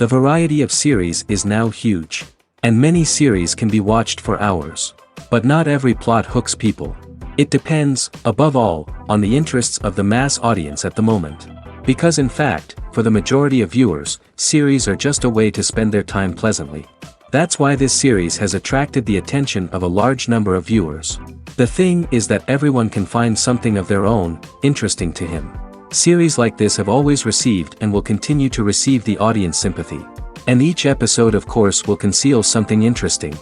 The variety of series is now huge. And many series can be watched for hours. But not every plot hooks people. It depends, above all, on the interests of the mass audience at the moment. Because in fact, for the majority of viewers, series are just a way to spend their time pleasantly. That's why this series has attracted the attention of a large number of viewers. The thing is that everyone can find something of their own, interesting to him. Series like this have always received and will continue to receive the audience sympathy. And each episode of course will conceal something interesting.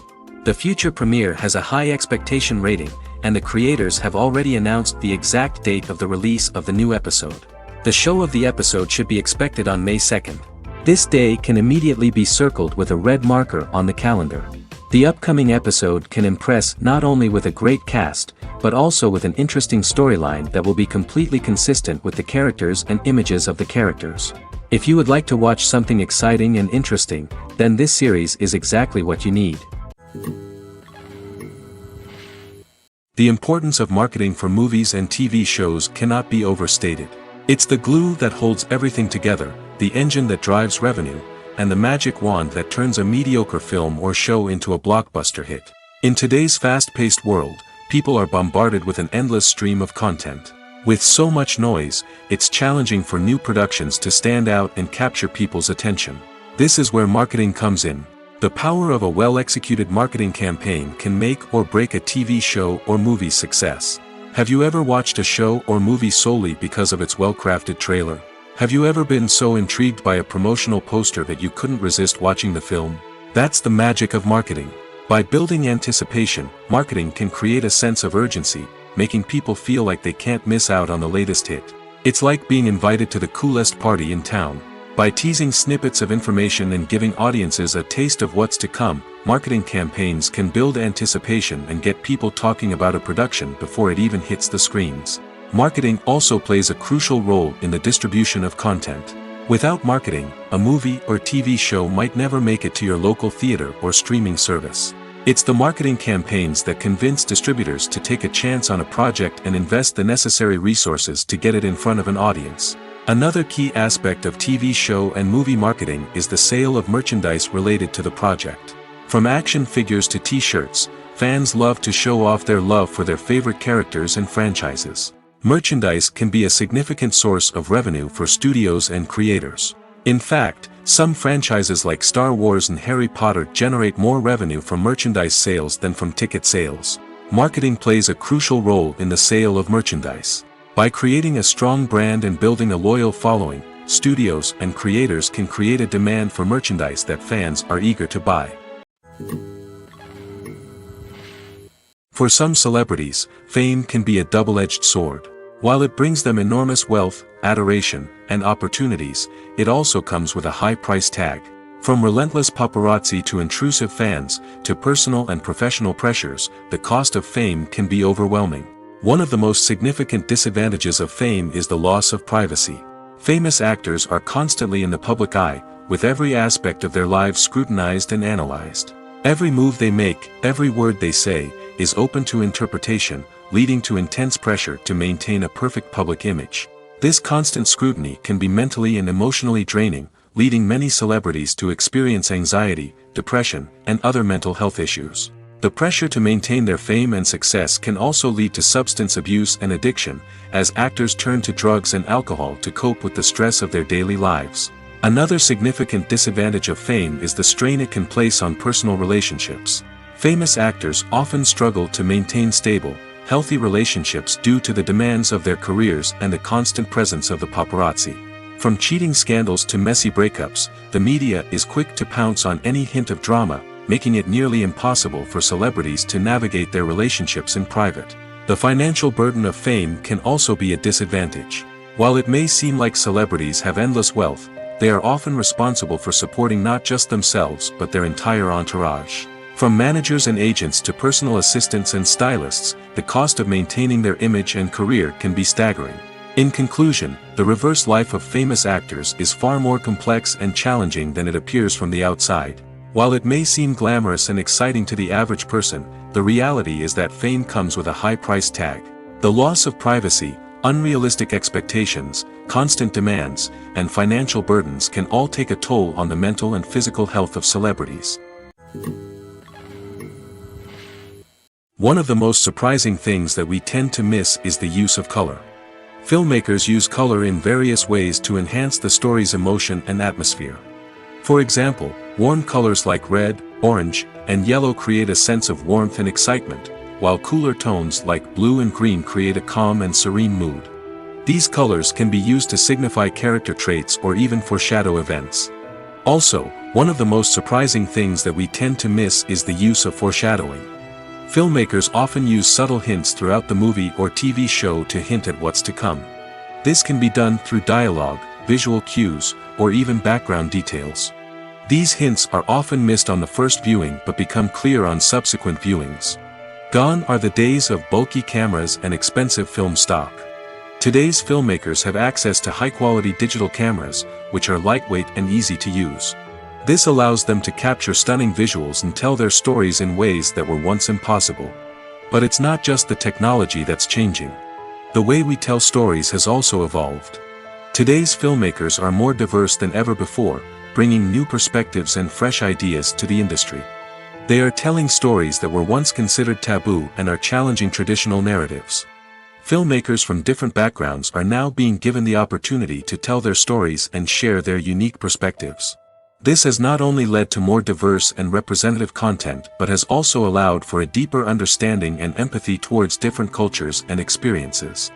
The future premiere has a high expectation rating, and the creators have already announced the exact date of the release of the new episode. The show of the episode should be expected on May 2nd. This day can immediately be circled with a red marker on the calendar. The upcoming episode can impress not only with a great cast, but also with an interesting storyline that will be completely consistent with the characters and images of the characters. If you would like to watch something exciting and interesting, then this series is exactly what you need. The importance of marketing for movies and TV shows cannot be overstated. It's the glue that holds everything together, the engine that drives revenue, and the magic wand that turns a mediocre film or show into a blockbuster hit. In today's fast-paced world, people are bombarded with an endless stream of content. With so much noise, it's challenging for new productions to stand out and capture people's attention. This is where marketing comes in. The power of a well-executed marketing campaign can make or break a TV show or movie's success. Have you ever watched a show or movie solely because of its well-crafted trailer? Have you ever been so intrigued by a promotional poster that you couldn't resist watching the film? That's the magic of marketing. By building anticipation, marketing can create a sense of urgency, making people feel like they can't miss out on the latest hit. It's like being invited to the coolest party in town. By teasing snippets of information and giving audiences a taste of what's to come, marketing campaigns can build anticipation and get people talking about a production before it even hits the screens. Marketing also plays a crucial role in the distribution of content. Without marketing, a movie or TV show might never make it to your local theater or streaming service. It's the marketing campaigns that convince distributors to take a chance on a project and invest the necessary resources to get it in front of an audience. Another key aspect of TV show and movie marketing is the sale of merchandise related to the project. From action figures to t-shirts, fans love to show off their love for their favorite characters and franchises. Merchandise can be a significant source of revenue for studios and creators. In fact, some franchises like Star Wars and Harry Potter generate more revenue from merchandise sales than from ticket sales. Marketing plays a crucial role in the sale of merchandise. By creating a strong brand and building a loyal following, studios and creators can create a demand for merchandise that fans are eager to buy. For some celebrities, fame can be a double-edged sword. While it brings them enormous wealth, adoration, and opportunities, it also comes with a high price tag. From relentless paparazzi to intrusive fans, to personal and professional pressures, the cost of fame can be overwhelming. One of the most significant disadvantages of fame is the loss of privacy. Famous actors are constantly in the public eye, with every aspect of their lives scrutinized and analyzed. Every move they make, every word they say, is open to interpretation, leading to intense pressure to maintain a perfect public image. This constant scrutiny can be mentally and emotionally draining, leading many celebrities to experience anxiety, depression, and other mental health issues. The pressure to maintain their fame and success can also lead to substance abuse and addiction, as actors turn to drugs and alcohol to cope with the stress of their daily lives. Another significant disadvantage of fame is the strain it can place on personal relationships. Famous actors often struggle to maintain stable, healthy relationships due to the demands of their careers and the constant presence of the paparazzi. From cheating scandals to messy breakups, the media is quick to pounce on any hint of drama, making it nearly impossible for celebrities to navigate their relationships in private. The financial burden of fame can also be a disadvantage. While it may seem like celebrities have endless wealth, they are often responsible for supporting not just themselves but their entire entourage. From managers and agents to personal assistants and stylists, the cost of maintaining their image and career can be staggering. In conclusion, the reverse life of famous actors is far more complex and challenging than it appears from the outside. While it may seem glamorous and exciting to the average person, the reality is that fame comes with a high price tag. The loss of privacy, Unrealistic expectations, constant demands, and financial burdens can all take a toll on the mental and physical health of celebrities. One of the most surprising things that we tend to miss is the use of color. Filmmakers use color in various ways to enhance the story's emotion and atmosphere. For example, warm colors like red, orange, and yellow create a sense of warmth and excitement, while cooler tones like blue and green create a calm and serene mood. These colors can be used to signify character traits or even foreshadow events. Also, one of the most surprising things that we tend to miss is the use of foreshadowing. Filmmakers often use subtle hints throughout the movie or TV show to hint at what's to come. This can be done through dialogue, visual cues, or even background details. These hints are often missed on the first viewing but become clear on subsequent viewings. Gone are the days of bulky cameras and expensive film stock. Today's filmmakers have access to high-quality digital cameras, which are lightweight and easy to use. This allows them to capture stunning visuals and tell their stories in ways that were once impossible. But it's not just the technology that's changing. The way we tell stories has also evolved. Today's filmmakers are more diverse than ever before, bringing new perspectives and fresh ideas to the industry. They are telling stories that were once considered taboo and are challenging traditional narratives. Filmmakers from different backgrounds are now being given the opportunity to tell their stories and share their unique perspectives. This has not only led to more diverse and representative content but has also allowed for a deeper understanding and empathy towards different cultures and experiences.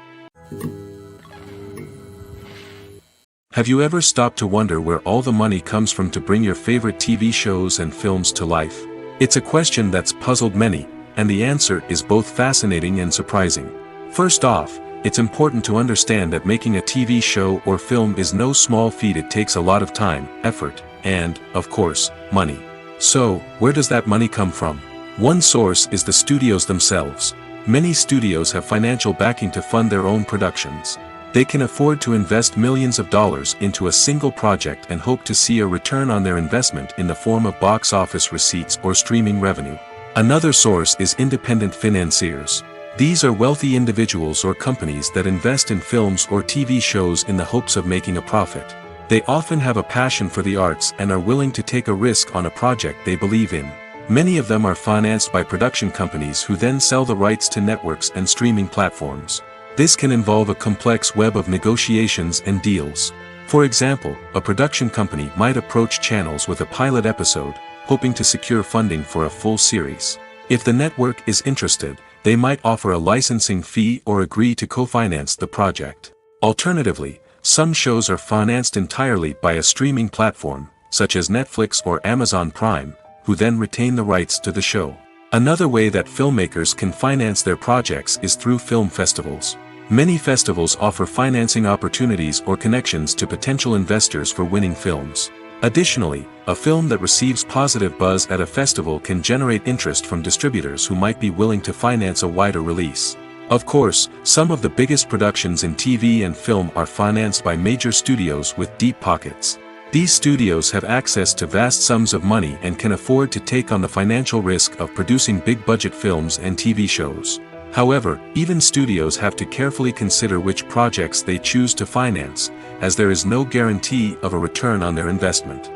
Have you ever stopped to wonder where all the money comes from to bring your favorite TV shows and films to life? It's a question that's puzzled many, and the answer is both fascinating and surprising. First off, it's important to understand that making a TV show or film is no small feat. It takes a lot of time, effort, and, of course, money. So, where does that money come from? One source is the studios themselves. Many studios have financial backing to fund their own productions. They can afford to invest millions of dollars into a single project and hope to see a return on their investment in the form of box office receipts or streaming revenue. Another source is independent financiers. These are wealthy individuals or companies that invest in films or TV shows in the hopes of making a profit. They often have a passion for the arts and are willing to take a risk on a project they believe in. Many of them are financed by production companies who then sell the rights to networks and streaming platforms. This can involve a complex web of negotiations and deals. For example, a production company might approach channels with a pilot episode, hoping to secure funding for a full series. If the network is interested, they might offer a licensing fee or agree to co-finance the project. Alternatively, some shows are financed entirely by a streaming platform, such as Netflix or Amazon Prime, who then retain the rights to the show. Another way that filmmakers can finance their projects is through film festivals. Many festivals offer financing opportunities or connections to potential investors for winning films. Additionally, a film that receives positive buzz at a festival can generate interest from distributors who might be willing to finance a wider release. Of course, some of the biggest productions in TV and film are financed by major studios with deep pockets. These studios have access to vast sums of money and can afford to take on the financial risk of producing big-budget films and TV shows. However, even studios have to carefully consider which projects they choose to finance, as there is no guarantee of a return on their investment.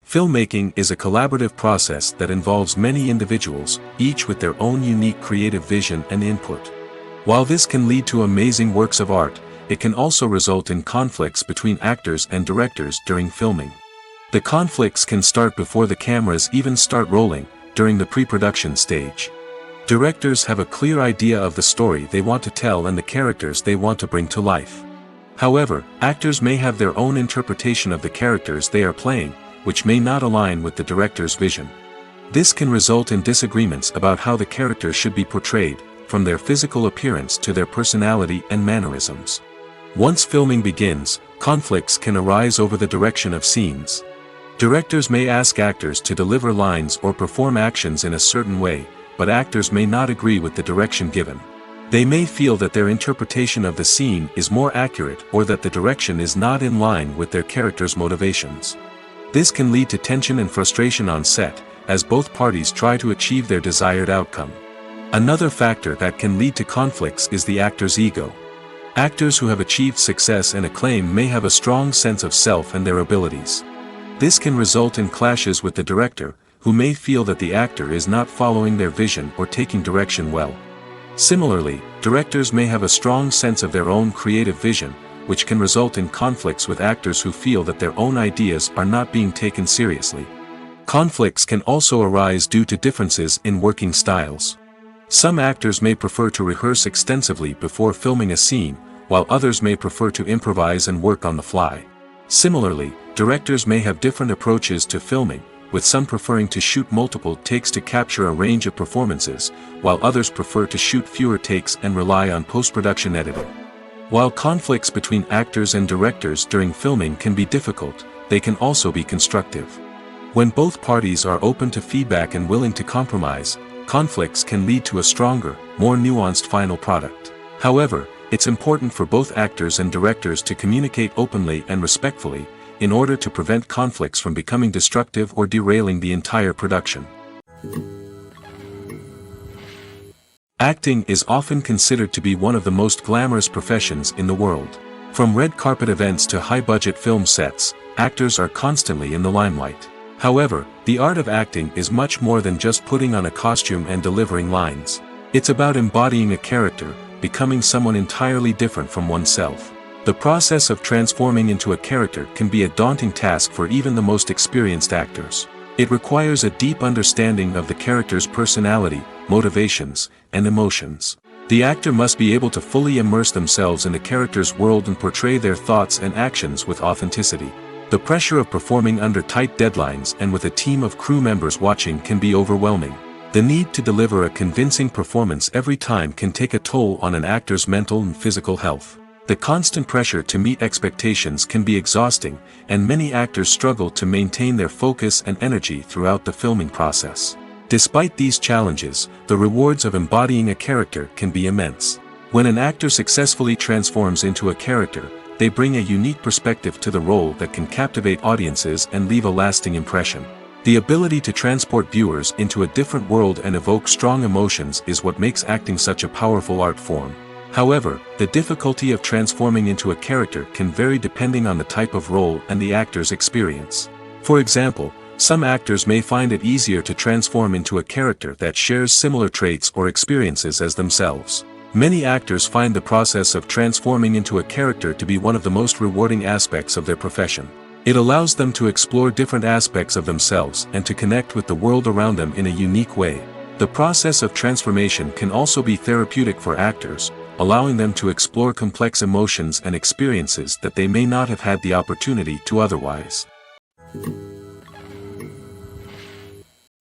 Filmmaking is a collaborative process that involves many individuals, each with their own unique creative vision and input. While this can lead to amazing works of art, it can also result in conflicts between actors and directors during filming. The conflicts can start before the cameras even start rolling, during the pre-production stage. Directors have a clear idea of the story they want to tell and the characters they want to bring to life. However, actors may have their own interpretation of the characters they are playing, which may not align with the director's vision. This can result in disagreements about how the characters should be portrayed, from their physical appearance to their personality and mannerisms. Once filming begins, conflicts can arise over the direction of scenes. Directors may ask actors to deliver lines or perform actions in a certain way, but actors may not agree with the direction given. They may feel that their interpretation of the scene is more accurate or that the direction is not in line with their character's motivations. This can lead to tension and frustration on set, as both parties try to achieve their desired outcome. Another factor that can lead to conflicts is the actor's ego. Actors who have achieved success and acclaim may have a strong sense of self and their abilities. This can result in clashes with the director, who may feel that the actor is not following their vision or taking direction well. Similarly, directors may have a strong sense of their own creative vision, which can result in conflicts with actors who feel that their own ideas are not being taken seriously. Conflicts can also arise due to differences in working styles. Some actors may prefer to rehearse extensively before filming a scene, while others may prefer to improvise and work on the fly. Similarly, directors may have different approaches to filming, with some preferring to shoot multiple takes to capture a range of performances, while others prefer to shoot fewer takes and rely on post-production editing. While conflicts between actors and directors during filming can be difficult, they can also be constructive. When both parties are open to feedback and willing to compromise, conflicts can lead to a stronger, more nuanced final product. However, it's important for both actors and directors to communicate openly and respectfully, in order to prevent conflicts from becoming destructive or derailing the entire production. Acting is often considered to be one of the most glamorous professions in the world. From red carpet events to high-budget film sets, actors are constantly in the limelight. However, the art of acting is much more than just putting on a costume and delivering lines. It's about embodying a character, becoming someone entirely different from oneself. The process of transforming into a character can be a daunting task for even the most experienced actors. It requires a deep understanding of the character's personality, motivations, and emotions. The actor must be able to fully immerse themselves in the character's world and portray their thoughts and actions with authenticity. The pressure of performing under tight deadlines and with a team of crew members watching can be overwhelming. The need to deliver a convincing performance every time can take a toll on an actor's mental and physical health. The constant pressure to meet expectations can be exhausting, and many actors struggle to maintain their focus and energy throughout the filming process. Despite these challenges, the rewards of embodying a character can be immense. When an actor successfully transforms into a character, they bring a unique perspective to the role that can captivate audiences and leave a lasting impression. The ability to transport viewers into a different world and evoke strong emotions is what makes acting such a powerful art form. However, the difficulty of transforming into a character can vary depending on the type of role and the actor's experience. For example, some actors may find it easier to transform into a character that shares similar traits or experiences as themselves. Many actors find the process of transforming into a character to be one of the most rewarding aspects of their profession. It allows them to explore different aspects of themselves and to connect with the world around them in a unique way. The process of transformation can also be therapeutic for actors, allowing them to explore complex emotions and experiences that they may not have had the opportunity to otherwise.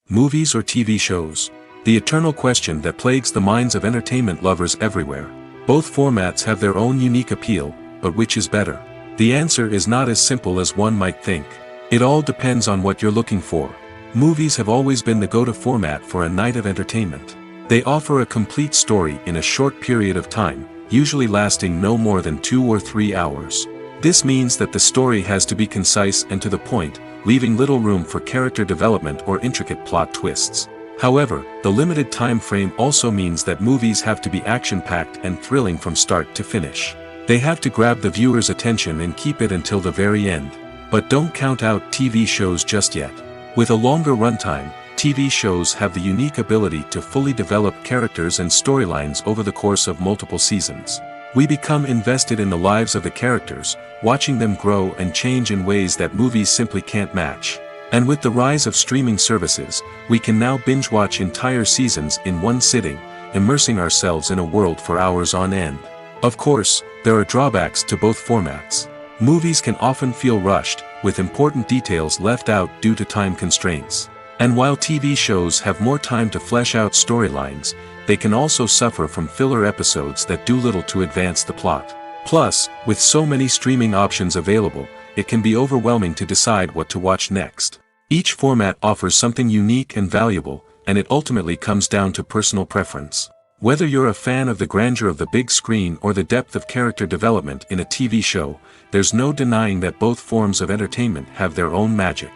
Movies or TV shows? The eternal question that plagues the minds of entertainment lovers everywhere. Both formats have their own unique appeal, but which is better? The answer is not as simple as one might think. It all depends on what you're looking for. Movies have always been the go-to format for a night of entertainment. They offer a complete story in a short period of time, usually lasting no more than 2 or 3 hours. This means that the story has to be concise and to the point, leaving little room for character development or intricate plot twists. However, the limited time frame also means that movies have to be action-packed and thrilling from start to finish. They have to grab the viewer's attention and keep it until the very end. But don't count out TV shows just yet. With a longer runtime, TV shows have the unique ability to fully develop characters and storylines over the course of multiple seasons. We become invested in the lives of the characters, watching them grow and change in ways that movies simply can't match. And with the rise of streaming services, we can now binge-watch entire seasons in one sitting, immersing ourselves in a world for hours on end. Of course, there are drawbacks to both formats. Movies can often feel rushed, with important details left out due to time constraints. And while TV shows have more time to flesh out storylines, they can also suffer from filler episodes that do little to advance the plot. Plus, with so many streaming options available, it can be overwhelming to decide what to watch next. Each format offers something unique and valuable, and it ultimately comes down to personal preference. Whether you're a fan of the grandeur of the big screen or the depth of character development in a TV show, there's no denying that both forms of entertainment have their own magic.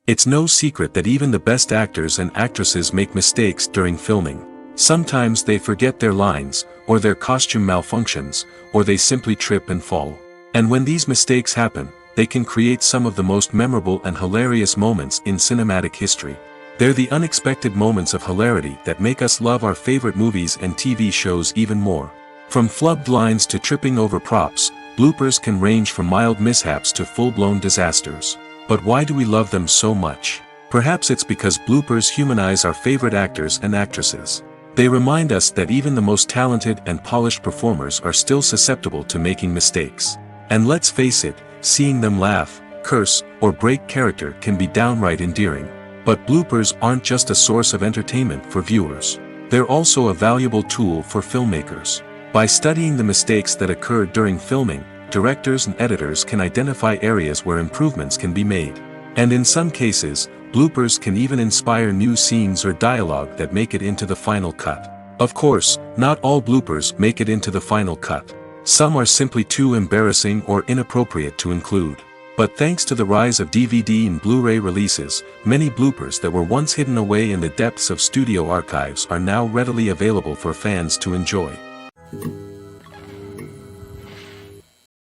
It's no secret that even the best actors and actresses make mistakes during filming. Sometimes they forget their lines, or their costume malfunctions, or they simply trip and fall. And when these mistakes happen, they can create some of the most memorable and hilarious moments in cinematic history. They're the unexpected moments of hilarity that make us love our favorite movies and TV shows even more. From flubbed lines to tripping over props, bloopers can range from mild mishaps to full-blown disasters. But why do we love them so much? Perhaps it's because bloopers humanize our favorite actors and actresses. They remind us that even the most talented and polished performers are still susceptible to making mistakes. And let's face it, seeing them laugh, curse, or break character can be downright endearing. But bloopers aren't just a source of entertainment for viewers. They're also a valuable tool for filmmakers. By studying the mistakes that occur during filming, directors and editors can identify areas where improvements can be made. And in some cases, bloopers can even inspire new scenes or dialogue that make it into the final cut. Of course, not all bloopers make it into the final cut. Some are simply too embarrassing or inappropriate to include. But thanks to the rise of DVD and Blu-ray releases, many bloopers that were once hidden away in the depths of studio archives are now readily available for fans to enjoy.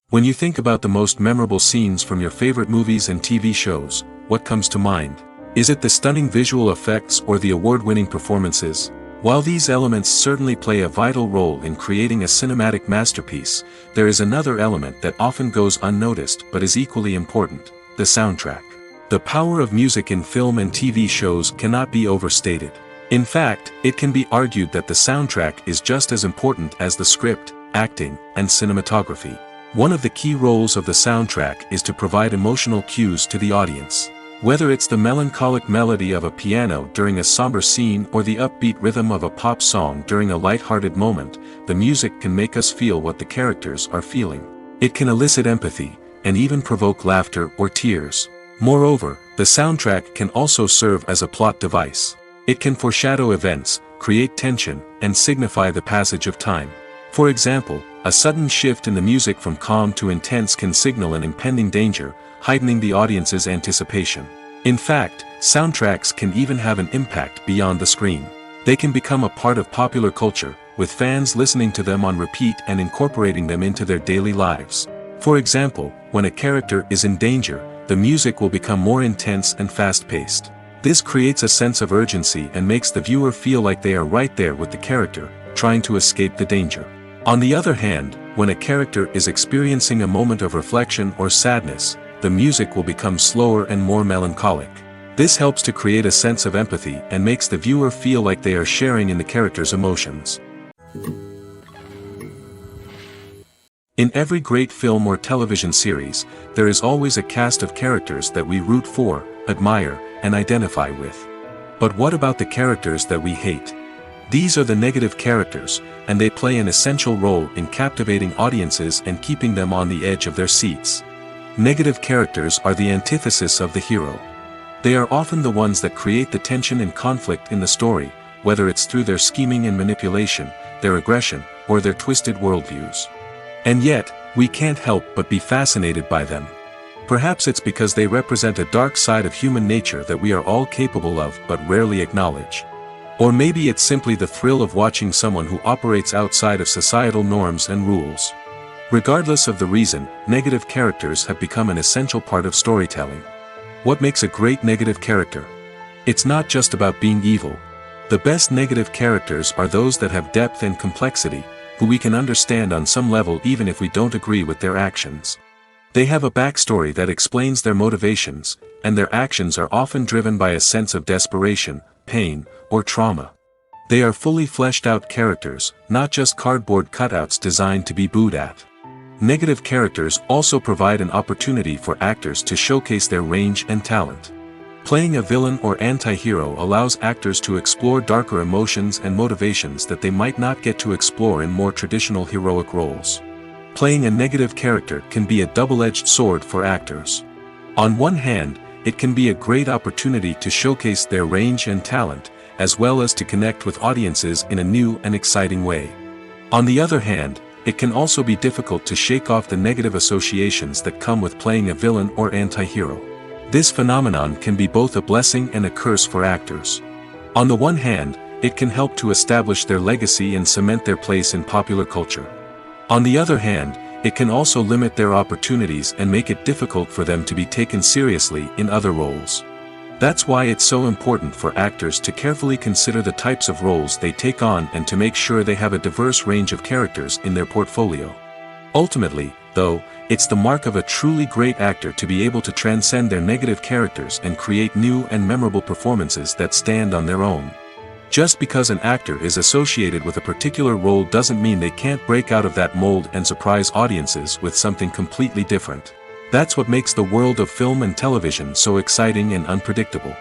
When you think about the most memorable scenes from your favorite movies and TV shows, what comes to mind? Is it the stunning visual effects or the award-winning performances? While these elements certainly play a vital role in creating a cinematic masterpiece, there is another element that often goes unnoticed but is equally important: the soundtrack. The power of music in film and TV shows cannot be overstated. In fact, it can be argued that the soundtrack is just as important as the script, acting, and cinematography. One of the key roles of the soundtrack is to provide emotional cues to the audience. Whether it's the melancholic melody of a piano during a somber scene or the upbeat rhythm of a pop song during a light-hearted moment, the music can make us feel what the characters are feeling. It can elicit empathy, and even provoke laughter or tears. Moreover, the soundtrack can also serve as a plot device. It can foreshadow events, create tension, and signify the passage of time. For example, a sudden shift in the music from calm to intense can signal an impending danger, heightening the audience's anticipation. In fact, soundtracks can even have an impact beyond the screen. They can become a part of popular culture, with fans listening to them on repeat and incorporating them into their daily lives. For example, when a character is in danger, the music will become more intense and fast-paced. This creates a sense of urgency and makes the viewer feel like they are right there with the character, trying to escape the danger. On the other hand, when a character is experiencing a moment of reflection or sadness, the music will become slower and more melancholic. This helps to create a sense of empathy and makes the viewer feel like they are sharing in the character's emotions. In every great film or television series, there is always a cast of characters that we root for, admire, and identify with. But what about the characters that we hate? These are the negative characters, and they play an essential role in captivating audiences and keeping them on the edge of their seats. Negative characters are the antithesis of the hero. They are often the ones that create the tension and conflict in the story, whether it's through their scheming and manipulation, their aggression, or their twisted worldviews. And yet, we can't help but be fascinated by them. Perhaps it's because they represent a dark side of human nature that we are all capable of but rarely acknowledge. Or maybe it's simply the thrill of watching someone who operates outside of societal norms and rules. Regardless of the reason, negative characters have become an essential part of storytelling. What makes a great negative character? It's not just about being evil. The best negative characters are those that have depth and complexity, who we can understand on some level even if we don't agree with their actions. They have a backstory that explains their motivations, and their actions are often driven by a sense of desperation, pain, or trauma. They are fully fleshed out characters, not just cardboard cutouts designed to be booed at. Negative characters also provide an opportunity for actors to showcase their range and talent. Playing a villain or anti-hero allows actors to explore darker emotions and motivations that they might not get to explore in more traditional heroic roles. Playing a negative character can be a double-edged sword for actors. On one hand, it can be a great opportunity to showcase their range and talent, as well as to connect with audiences in a new and exciting way. On the other hand, it can also be difficult to shake off the negative associations that come with playing a villain or anti-hero. This phenomenon can be both a blessing and a curse for actors. On the one hand, it can help to establish their legacy and cement their place in popular culture. On the other hand, it can also limit their opportunities and make it difficult for them to be taken seriously in other roles. That's why it's so important for actors to carefully consider the types of roles they take on and to make sure they have a diverse range of characters in their portfolio. Ultimately, though, it's the mark of a truly great actor to be able to transcend their negative characters and create new and memorable performances that stand on their own. Just because an actor is associated with a particular role doesn't mean they can't break out of that mold and surprise audiences with something completely different. That's what makes the world of film and television so exciting and unpredictable.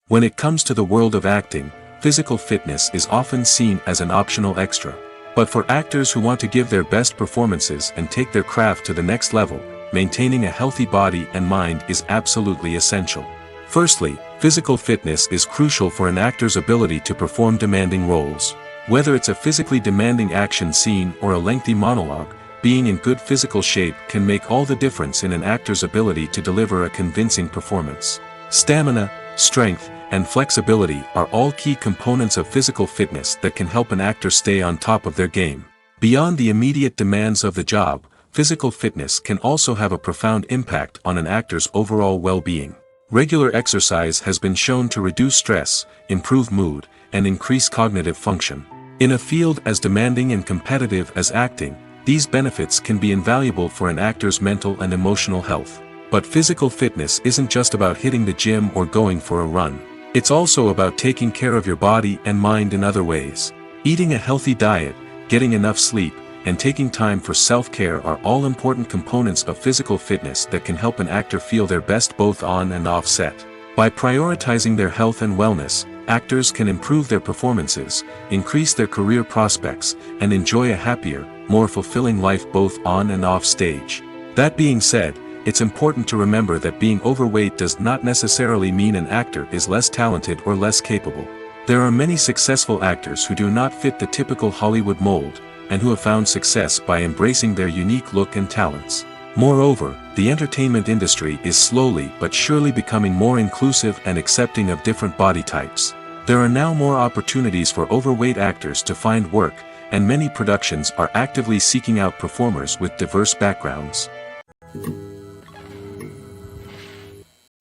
When it comes to the world of acting, physical fitness is often seen as an optional extra. But for actors who want to give their best performances and take their craft to the next level, maintaining a healthy body and mind is absolutely essential. Firstly, physical fitness is crucial for an actor's ability to perform demanding roles. Whether it's a physically demanding action scene or a lengthy monologue, being in good physical shape can make all the difference in an actor's ability to deliver a convincing performance. Stamina, strength, and flexibility are all key components of physical fitness that can help an actor stay on top of their game. Beyond the immediate demands of the job, physical fitness can also have a profound impact on an actor's overall well-being. Regular exercise has been shown to reduce stress, improve mood, and increase cognitive function. In a field as demanding and competitive as acting, these benefits can be invaluable for an actor's mental and emotional health. But physical fitness isn't just about hitting the gym or going for a run. It's also about taking care of your body and mind in other ways. Eating a healthy diet, getting enough sleep, and taking time for self-care are all important components of physical fitness that can help an actor feel their best both on and off set. By prioritizing their health and wellness, actors can improve their performances, increase their career prospects, and enjoy a happier, more fulfilling life both on and off stage. That being said, it's important to remember that being overweight does not necessarily mean an actor is less talented or less capable. There are many successful actors who do not fit the typical Hollywood mold, and who have found success by embracing their unique look and talents. Moreover, the entertainment industry is slowly but surely becoming more inclusive and accepting of different body types. There are now more opportunities for overweight actors to find work, and many productions are actively seeking out performers with diverse backgrounds.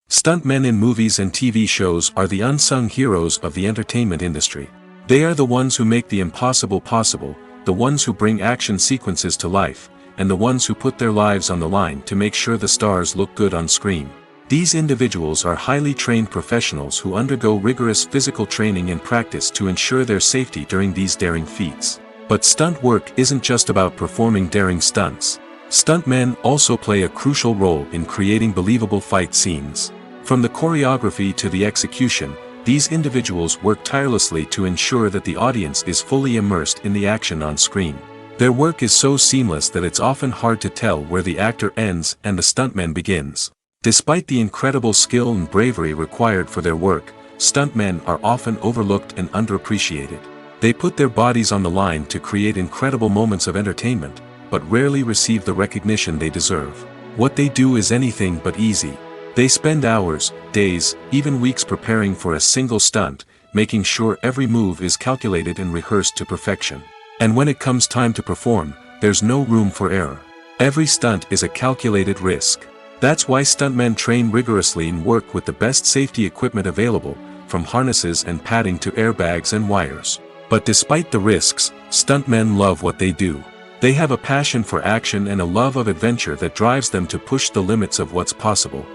Stuntmen in movies and TV shows are the unsung heroes of the entertainment industry. They are the ones who make the impossible possible, the ones who bring action sequences to life, and the ones who put their lives on the line to make sure the stars look good on screen. These individuals are highly trained professionals who undergo rigorous physical training and practice to ensure their safety during these daring feats. But stunt work isn't just about performing daring stunts. Stuntmen also play a crucial role in creating believable fight scenes. From the choreography to the execution, these individuals work tirelessly to ensure that the audience is fully immersed in the action on screen. Their work is so seamless that it's often hard to tell where the actor ends and the stuntman begins. Despite the incredible skill and bravery required for their work, stuntmen are often overlooked and underappreciated. They put their bodies on the line to create incredible moments of entertainment, but rarely receive the recognition they deserve. What they do is anything but easy. They spend hours, days, even weeks preparing for a single stunt, making sure every move is calculated and rehearsed to perfection. And when it comes time to perform, there's no room for error. Every stunt is a calculated risk. That's why stuntmen train rigorously and work with the best safety equipment available, from harnesses and padding to airbags and wires. But despite the risks, stuntmen love what they do. They have a passion for action and a love of adventure that drives them to push the limits of what's possible.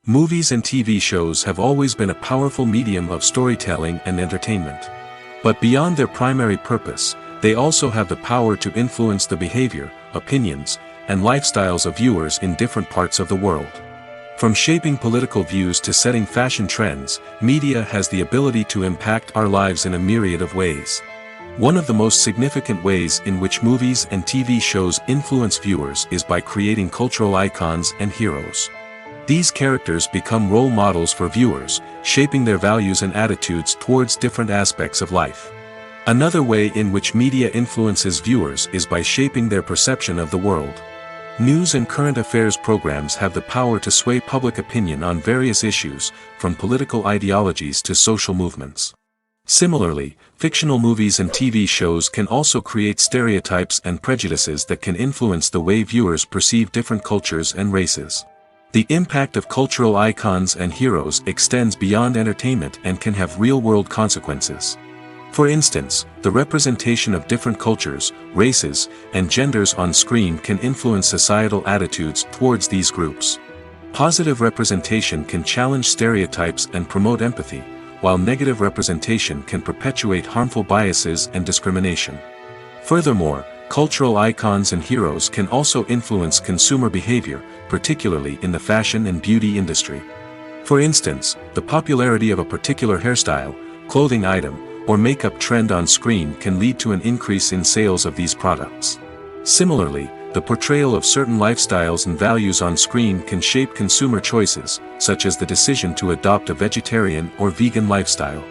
Movies and TV shows have always been a powerful medium of storytelling and entertainment. But beyond their primary purpose, they also have the power to influence the behavior, opinions, and lifestyles of viewers in different parts of the world. From shaping political views to setting fashion trends, media has the ability to impact our lives in a myriad of ways. One of the most significant ways in which movies and TV shows influence viewers is by creating cultural icons and heroes. These characters become role models for viewers, shaping their values and attitudes towards different aspects of life. Another way in which media influences viewers is by shaping their perception of the world. News and current affairs programs have the power to sway public opinion on various issues, from political ideologies to social movements. Similarly, fictional movies and TV shows can also create stereotypes and prejudices that can influence the way viewers perceive different cultures and races. The impact of cultural icons and heroes extends beyond entertainment and can have real-world consequences. For instance, the representation of different cultures, races, and genders on screen can influence societal attitudes towards these groups. Positive representation can challenge stereotypes and promote empathy, while negative representation can perpetuate harmful biases and discrimination. Furthermore, cultural icons and heroes can also influence consumer behavior, particularly in the fashion and beauty industry. For instance, the popularity of a particular hairstyle, clothing item, or makeup trend on screen can lead to an increase in sales of these products. Similarly, the portrayal of certain lifestyles and values on screen can shape consumer choices, such as the decision to adopt a vegetarian or vegan lifestyle.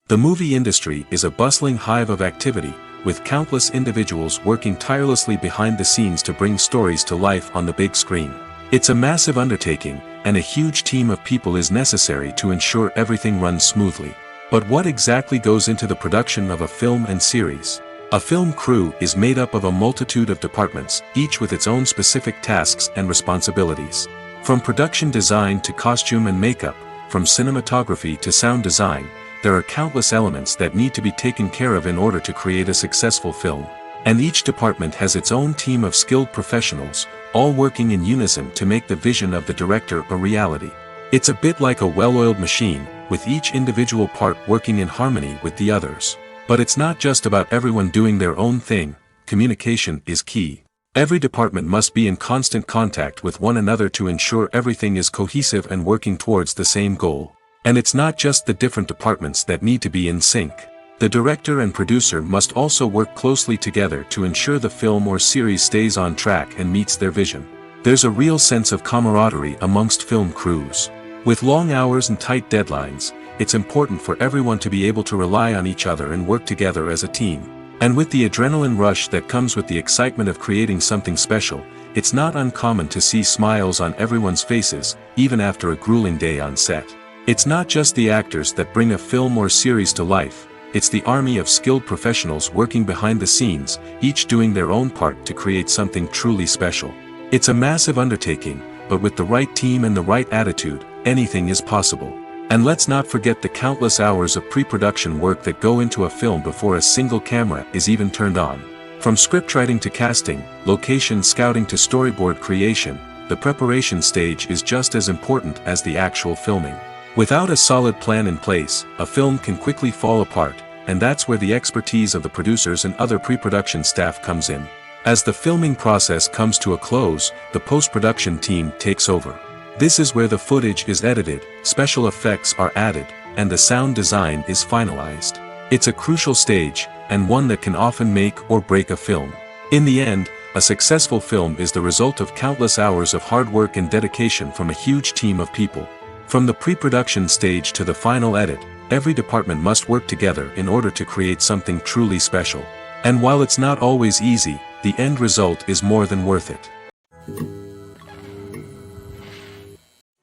The movie industry is a bustling hive of activity, with countless individuals working tirelessly behind the scenes to bring stories to life on the big screen. It's a massive undertaking, and a huge team of people is necessary to ensure everything runs smoothly. But what exactly goes into the production of a film and series? A film crew is made up of a multitude of departments, each with its own specific tasks and responsibilities. From production design to costume and makeup, from cinematography to sound design, there are countless elements that need to be taken care of in order to create a successful film. And each department has its own team of skilled professionals, all working in unison to make the vision of the director a reality. It's a bit like a well-oiled machine, with each individual part working in harmony with the others. But it's not just about everyone doing their own thing. Communication is key. Every department must be in constant contact with one another to ensure everything is cohesive and working towards the same goal. And it's not just the different departments that need to be in sync. The director and producer must also work closely together to ensure the film or series stays on track and meets their vision. There's a real sense of camaraderie amongst film crews. With long hours and tight deadlines, it's important for everyone to be able to rely on each other and work together as a team. And with the adrenaline rush that comes with the excitement of creating something special, it's not uncommon to see smiles on everyone's faces, even after a grueling day on set. It's not just the actors that bring a film or series to life. It's the army of skilled professionals working behind the scenes, each doing their own part to create something truly special. It's a massive undertaking, but with the right team and the right attitude, anything is possible. And let's not forget the countless hours of pre-production work that go into a film before a single camera is even turned on. From scriptwriting to casting, location scouting to storyboard creation, the preparation stage is just as important as the actual filming. Without a solid plan in place, a film can quickly fall apart, and that's where the expertise of the producers and other pre-production staff comes in. As the filming process comes to a close, the post-production team takes over. This is where the footage is edited, special effects are added, and the sound design is finalized. It's a crucial stage, and one that can often make or break a film. In the end, a successful film is the result of countless hours of hard work and dedication from a huge team of people. From the pre-production stage to the final edit, every department must work together in order to create something truly special. And while it's not always easy, the end result is more than worth it.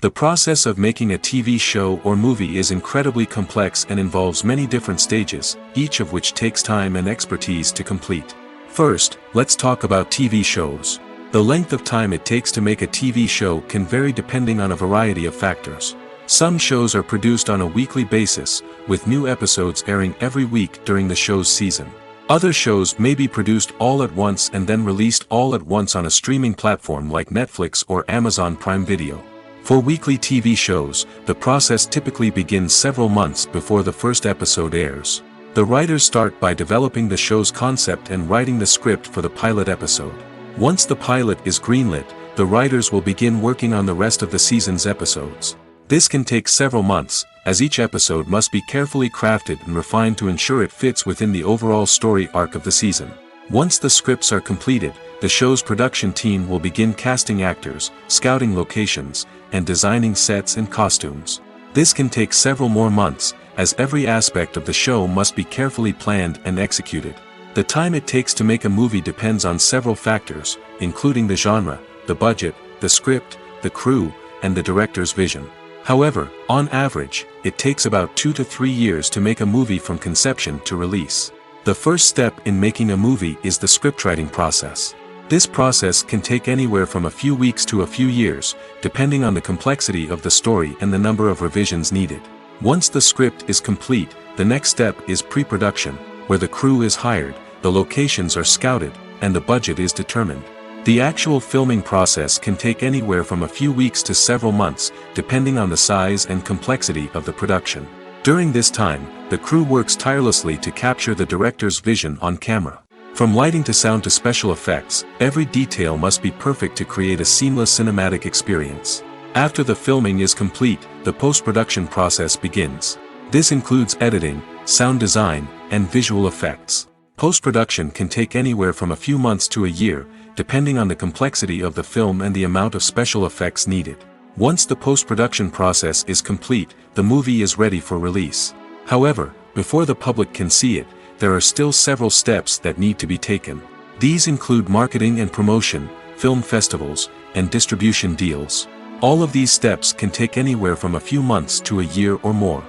The process of making a TV show or movie is incredibly complex and involves many different stages, each of which takes time and expertise to complete. First, let's talk about TV shows. The length of time it takes to make a TV show can vary depending on a variety of factors. Some shows are produced on a weekly basis, with new episodes airing every week during the show's season. Other shows may be produced all at once and then released all at once on a streaming platform like Netflix or Amazon Prime Video. For weekly TV shows, the process typically begins several months before the first episode airs. The writers start by developing the show's concept and writing the script for the pilot episode. Once the pilot is greenlit, the writers will begin working on the rest of the season's episodes. This can take several months, as each episode must be carefully crafted and refined to ensure it fits within the overall story arc of the season. Once the scripts are completed, the show's production team will begin casting actors, scouting locations, and designing sets and costumes. This can take several more months, as every aspect of the show must be carefully planned and executed. The time it takes to make a movie depends on several factors, including the genre, the budget, the script, the crew, and the director's vision. However, on average, it takes about 2 to 3 years to make a movie from conception to release. The first step in making a movie is the scriptwriting process. This process can take anywhere from a few weeks to a few years, depending on the complexity of the story and the number of revisions needed. Once the script is complete, the next step is pre-production, where the crew is hired, the locations are scouted, and the budget is determined. The actual filming process can take anywhere from a few weeks to several months, depending on the size and complexity of the production. During this time, the crew works tirelessly to capture the director's vision on camera. From lighting to sound to special effects, every detail must be perfect to create a seamless cinematic experience. After the filming is complete, the post-production process begins. This includes editing, sound design, and visual effects. Post-production can take anywhere from a few months to a year, depending on the complexity of the film and the amount of special effects needed. Once the post-production process is complete, the movie is ready for release. However, before the public can see it, there are still several steps that need to be taken. These include marketing and promotion, film festivals, and distribution deals. All of these steps can take anywhere from a few months to a year or more.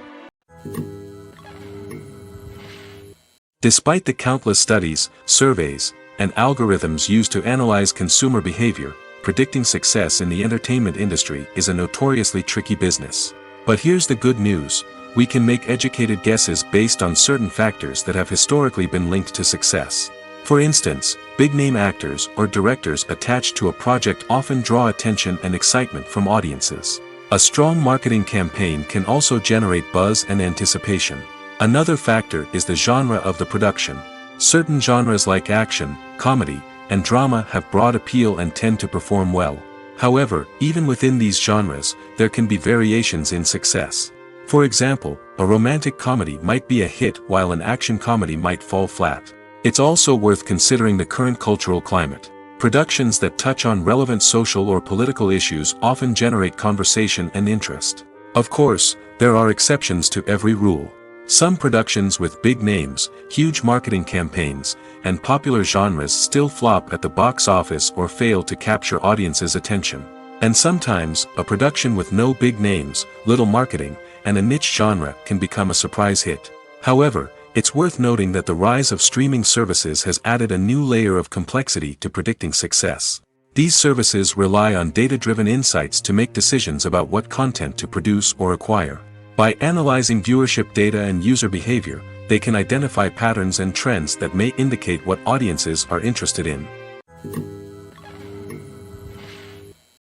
Despite the countless studies, surveys, and algorithms used to analyze consumer behavior, predicting success in the entertainment industry is a notoriously tricky business. But here's the good news: we can make educated guesses based on certain factors that have historically been linked to success. For instance, big-name actors or directors attached to a project often draw attention and excitement from audiences. A strong marketing campaign can also generate buzz and anticipation. Another factor is the genre of the production. Certain genres like action, comedy, and drama have broad appeal and tend to perform well. However, even within these genres, there can be variations in success. For example, a romantic comedy might be a hit while an action comedy might fall flat. It's also worth considering the current cultural climate. Productions that touch on relevant social or political issues often generate conversation and interest. Of course, there are exceptions to every rule. Some productions with big names, huge marketing campaigns, and popular genres still flop at the box office or fail to capture audiences' attention. And sometimes, a production with no big names, little marketing, and a niche genre can become a surprise hit. However, it's worth noting that the rise of streaming services has added a new layer of complexity to predicting success. These services rely on data-driven insights to make decisions about what content to produce or acquire. By analyzing viewership data and user behavior, they can identify patterns and trends that may indicate what audiences are interested in.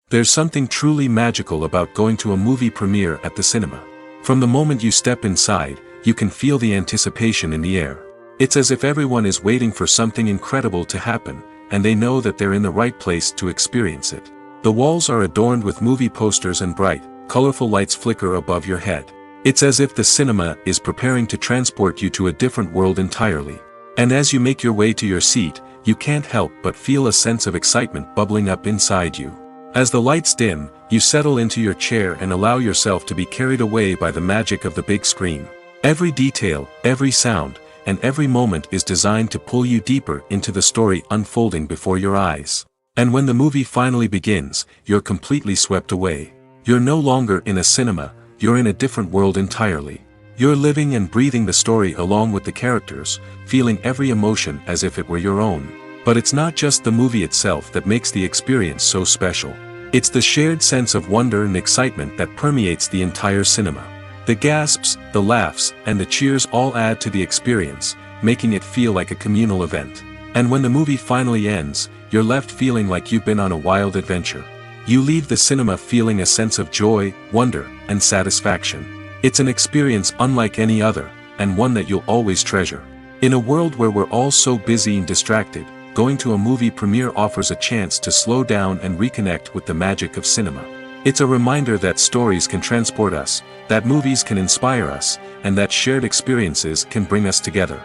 There's something truly magical about going to a movie premiere at the cinema. From the moment you step inside, you can feel the anticipation in the air. It's as if everyone is waiting for something incredible to happen, and they know that they're in the right place to experience it. The walls are adorned with movie posters and bright, colorful lights flicker above your head. It's as if the cinema is preparing to transport you to a different world entirely. And as you make your way to your seat, you can't help but feel a sense of excitement bubbling up inside you. As the lights dim, you settle into your chair and allow yourself to be carried away by the magic of the big screen. Every detail, every sound, and every moment is designed to pull you deeper into the story unfolding before your eyes. And when the movie finally begins, you're completely swept away. You're no longer in a cinema, you're in a different world entirely. You're living and breathing the story along with the characters, feeling every emotion as if it were your own. But it's not just the movie itself that makes the experience so special. It's the shared sense of wonder and excitement that permeates the entire cinema. The gasps, the laughs, and the cheers all add to the experience, making it feel like a communal event. And when the movie finally ends, you're left feeling like you've been on a wild adventure. You leave the cinema feeling a sense of joy, wonder, and satisfaction. It's an experience unlike any other, and one that you'll always treasure. In a world where we're all so busy and distracted, going to a movie premiere offers a chance to slow down and reconnect with the magic of cinema. It's a reminder that stories can transport us, that movies can inspire us, and that shared experiences can bring us together.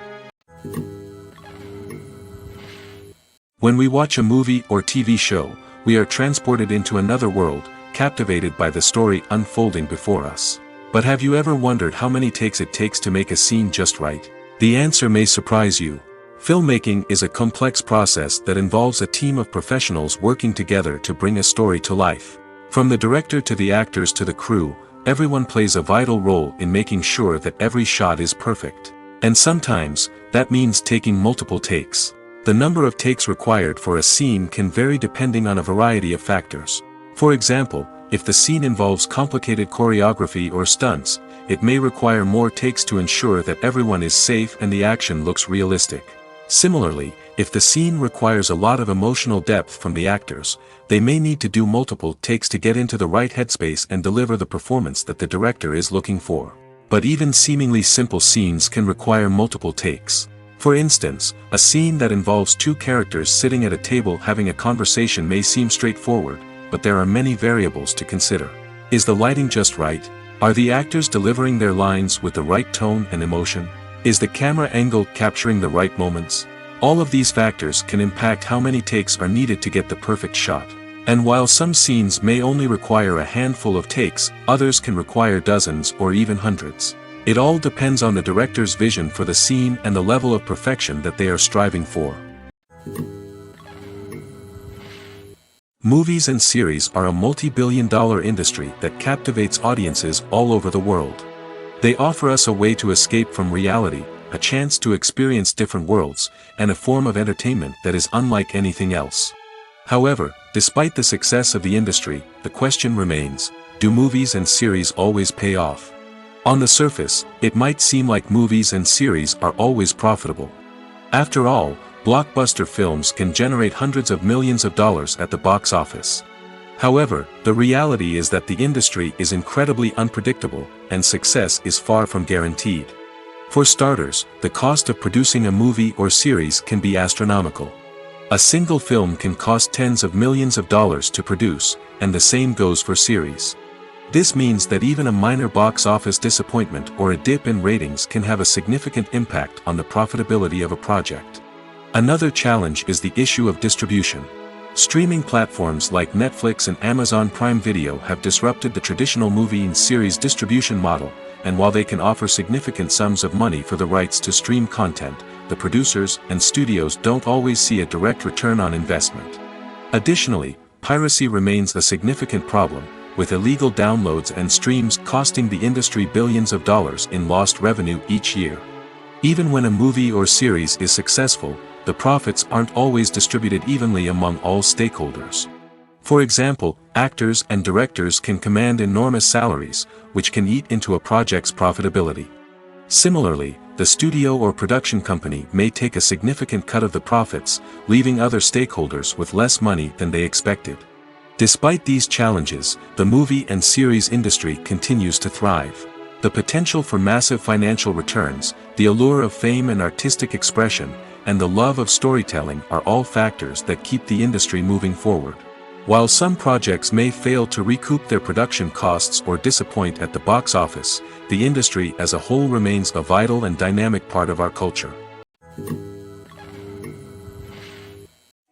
When we watch a movie or TV show, we are transported into another world, captivated by the story unfolding before us. But have you ever wondered how many takes it takes to make a scene just right? The answer may surprise you. Filmmaking is a complex process that involves a team of professionals working together to bring a story to life. From the director to the actors to the crew, everyone plays a vital role in making sure that every shot is perfect. And sometimes, that means taking multiple takes. The number of takes required for a scene can vary depending on a variety of factors. For example, if the scene involves complicated choreography or stunts, it may require more takes to ensure that everyone is safe and the action looks realistic. Similarly, if the scene requires a lot of emotional depth from the actors, they may need to do multiple takes to get into the right headspace and deliver the performance that the director is looking for. But even seemingly simple scenes can require multiple takes. For instance, a scene that involves two characters sitting at a table having a conversation may seem straightforward, but there are many variables to consider. Is the lighting just right? Are the actors delivering their lines with the right tone and emotion? Is the camera angle capturing the right moments? All of these factors can impact how many takes are needed to get the perfect shot. And while some scenes may only require a handful of takes, others can require dozens or even hundreds. It all depends on the director's vision for the scene and the level of perfection that they are striving for. Movies and series are a multi-billion-dollar industry that captivates audiences all over the world. They offer us a way to escape from reality, a chance to experience different worlds, and a form of entertainment that is unlike anything else. However, despite the success of the industry, the question remains, do movies and series always pay off? On the surface, it might seem like movies and series are always profitable. After all, blockbuster films can generate hundreds of millions of dollars at the box office. However, the reality is that the industry is incredibly unpredictable, and success is far from guaranteed. For starters, the cost of producing a movie or series can be astronomical. A single film can cost tens of millions of dollars to produce, and the same goes for series. This means that even a minor box office disappointment or a dip in ratings can have a significant impact on the profitability of a project. Another challenge is the issue of distribution. Streaming platforms like Netflix and Amazon Prime Video have disrupted the traditional movie and series distribution model, and while they can offer significant sums of money for the rights to stream content, the producers and studios don't always see a direct return on investment. Additionally, piracy remains a significant problem, with illegal downloads and streams costing the industry billions of dollars in lost revenue each year. Even when a movie or series is successful, the profits aren't always distributed evenly among all stakeholders. For example, actors and directors can command enormous salaries, which can eat into a project's profitability. Similarly, the studio or production company may take a significant cut of the profits, leaving other stakeholders with less money than they expected. Despite these challenges, the movie and series industry continues to thrive. The potential for massive financial returns, the allure of fame and artistic expression, and the love of storytelling are all factors that keep the industry moving forward. While some projects may fail to recoup their production costs or disappoint at the box office, the industry as a whole remains a vital and dynamic part of our culture.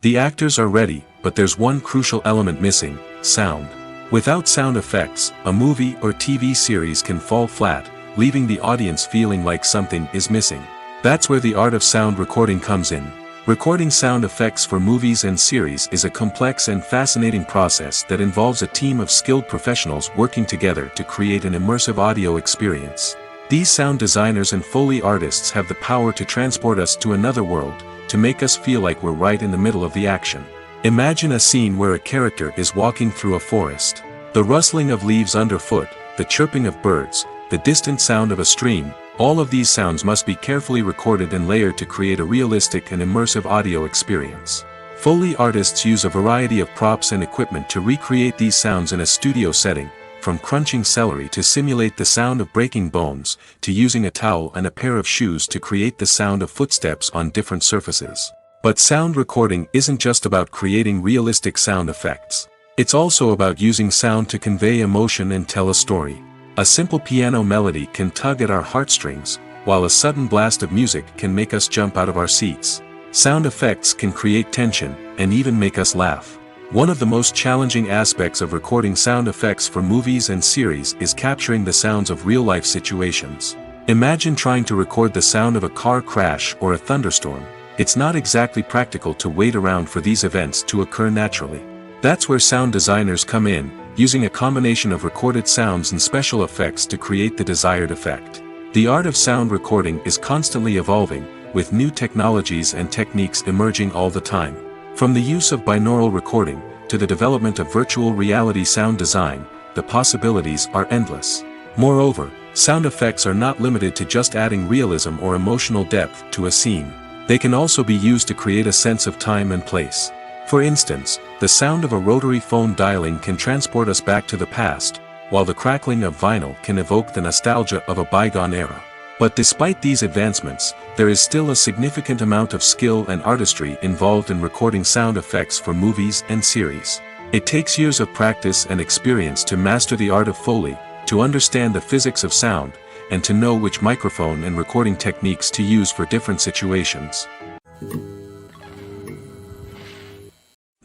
The actors are ready, but there's one crucial element missing: sound. Without sound effects, a movie or TV series can fall flat, leaving the audience feeling like something is missing. That's where the art of sound recording comes in. Recording sound effects for movies and series is a complex and fascinating process that involves a team of skilled professionals working together to create an immersive audio experience. These sound designers and Foley artists have the power to transport us to another world, to make us feel like we're right in the middle of the action. Imagine a scene where a character is walking through a forest. The rustling of leaves underfoot, the chirping of birds, the distant sound of a stream, all of these sounds must be carefully recorded and layered to create a realistic and immersive audio experience. Foley artists use a variety of props and equipment to recreate these sounds in a studio setting, from crunching celery to simulate the sound of breaking bones, to using a towel and a pair of shoes to create the sound of footsteps on different surfaces. But sound recording isn't just about creating realistic sound effects. It's also about using sound to convey emotion and tell a story. A simple piano melody can tug at our heartstrings, while a sudden blast of music can make us jump out of our seats. Sound effects can create tension, and even make us laugh. One of the most challenging aspects of recording sound effects for movies and series is capturing the sounds of real-life situations. Imagine trying to record the sound of a car crash or a thunderstorm. It's not exactly practical to wait around for these events to occur naturally. That's where sound designers come in, using a combination of recorded sounds and special effects to create the desired effect. The art of sound recording is constantly evolving, with new technologies and techniques emerging all the time. From the use of binaural recording, to the development of virtual reality sound design, the possibilities are endless. Moreover, sound effects are not limited to just adding realism or emotional depth to a scene. They can also be used to create a sense of time and place. For instance, the sound of a rotary phone dialing can transport us back to the past, while the crackling of vinyl can evoke the nostalgia of a bygone era. But despite these advancements, there is still a significant amount of skill and artistry involved in recording sound effects for movies and series. It takes years of practice and experience to master the art of Foley, to understand the physics of sound, and to know which microphone and recording techniques to use for different situations.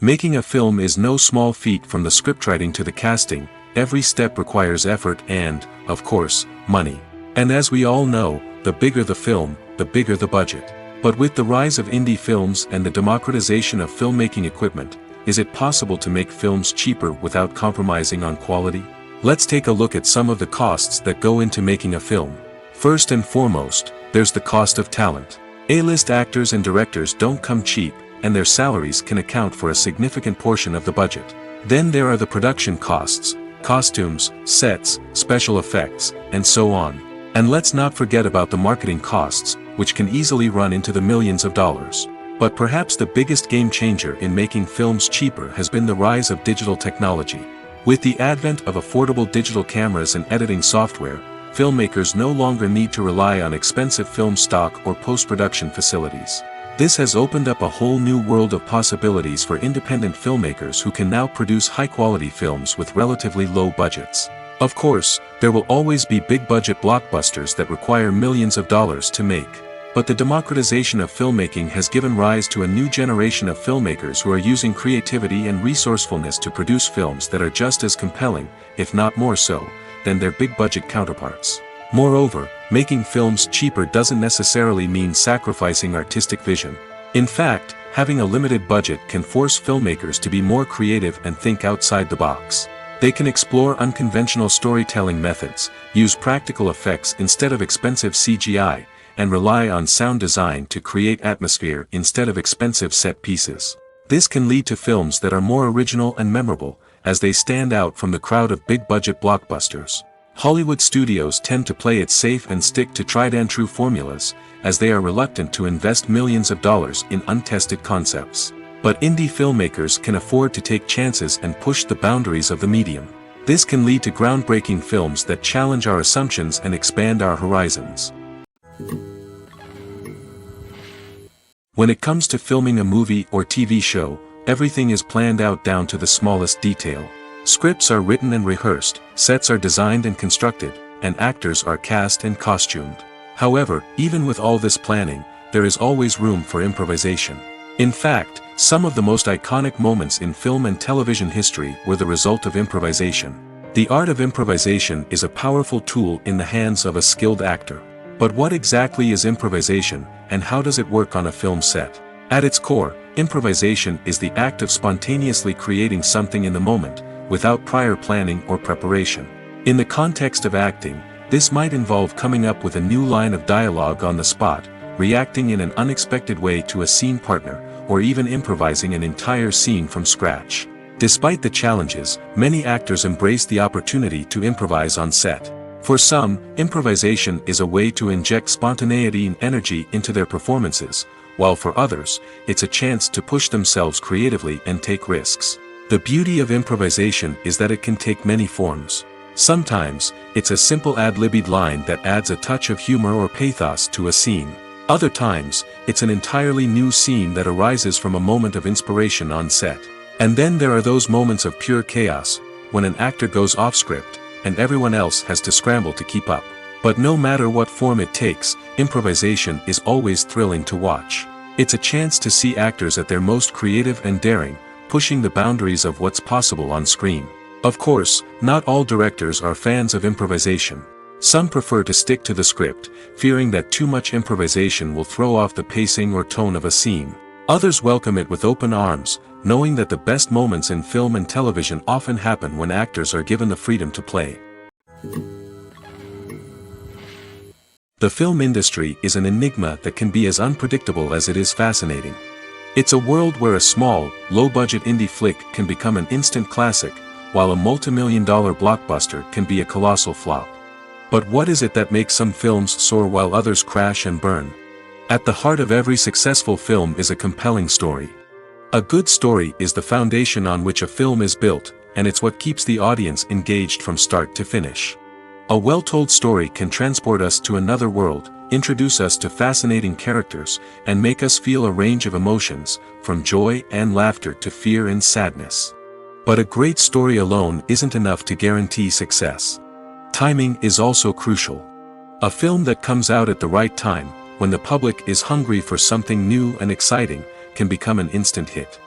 Making a film is no small feat. From the scriptwriting to the casting, every step requires effort and, of course, money. And as we all know, the bigger the film, the bigger the budget. But with the rise of indie films and the democratization of filmmaking equipment, is it possible to make films cheaper without compromising on quality? Let's take a look at some of the costs that go into making a film. First and foremost, there's the cost of talent. A-list actors and directors don't come cheap, and their salaries can account for a significant portion of the budget. Then there are the production costs, costumes, sets, special effects, and so on. And let's not forget about the marketing costs, which can easily run into the millions of dollars. But perhaps the biggest game changer in making films cheaper has been the rise of digital technology. With the advent of affordable digital cameras and editing software, filmmakers no longer need to rely on expensive film stock or post-production facilities. This has opened up a whole new world of possibilities for independent filmmakers who can now produce high-quality films with relatively low budgets. Of course, there will always be big-budget blockbusters that require millions of dollars to make. But the democratization of filmmaking has given rise to a new generation of filmmakers who are using creativity and resourcefulness to produce films that are just as compelling, if not more so, than their big-budget counterparts. Moreover, making films cheaper doesn't necessarily mean sacrificing artistic vision. In fact, having a limited budget can force filmmakers to be more creative and think outside the box. They can explore unconventional storytelling methods, use practical effects instead of expensive CGI, and rely on sound design to create atmosphere instead of expensive set pieces. This can lead to films that are more original and memorable, as they stand out from the crowd of big-budget blockbusters. Hollywood studios tend to play it safe and stick to tried-and-true formulas, as they are reluctant to invest millions of dollars in untested concepts. But indie filmmakers can afford to take chances and push the boundaries of the medium. This can lead to groundbreaking films that challenge our assumptions and expand our horizons. When it comes to filming a movie or TV show, everything is planned out down to the smallest detail. Scripts are written and rehearsed, sets are designed and constructed, and actors are cast and costumed. However, even with all this planning, there is always room for improvisation. In fact, some of the most iconic moments in film and television history were the result of improvisation. The art of improvisation is a powerful tool in the hands of a skilled actor. But what exactly is improvisation, and how does it work on a film set? At its core, improvisation is the act of spontaneously creating something in the moment, without prior planning or preparation. In the context of acting, this might involve coming up with a new line of dialogue on the spot, reacting in an unexpected way to a scene partner, or even improvising an entire scene from scratch. Despite the challenges, many actors embrace the opportunity to improvise on set. For some, improvisation is a way to inject spontaneity and energy into their performances, while for others, it's a chance to push themselves creatively and take risks. The beauty of improvisation is that it can take many forms. Sometimes, it's a simple ad-libbed line that adds a touch of humor or pathos to a scene. Other times, it's an entirely new scene that arises from a moment of inspiration on set. And then there are those moments of pure chaos, when an actor goes off script, and everyone else has to scramble to keep up. But no matter what form it takes, improvisation is always thrilling to watch. It's a chance to see actors at their most creative and daring, pushing the boundaries of what's possible on screen. Of course, not all directors are fans of improvisation. Some prefer to stick to the script, fearing that too much improvisation will throw off the pacing or tone of a scene. Others welcome it with open arms, knowing that the best moments in film and television often happen when actors are given the freedom to play. The film industry is an enigma that can be as unpredictable as it is fascinating. It's a world where a small, low-budget indie flick can become an instant classic, while a multi-million-dollar blockbuster can be a colossal flop. But what is it that makes some films soar while others crash and burn? At the heart of every successful film is a compelling story. A good story is the foundation on which a film is built, and it's what keeps the audience engaged from start to finish. A well-told story can transport us to another world, introduce us to fascinating characters, and make us feel a range of emotions, from joy and laughter to fear and sadness. But a great story alone isn't enough to guarantee success. Timing is also crucial. A film that comes out at the right time, when the public is hungry for something new and exciting, can become an instant hit.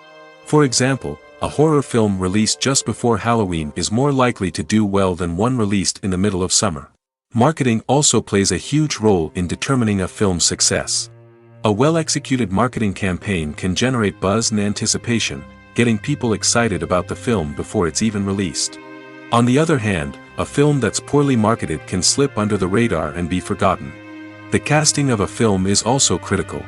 For example, a horror film released just before Halloween is more likely to do well than one released in the middle of summer. Marketing also plays a huge role in determining a film's success. A well-executed marketing campaign can generate buzz and anticipation, getting people excited about the film before it's even released. On the other hand, a film that's poorly marketed can slip under the radar and be forgotten. The casting of a film is also critical.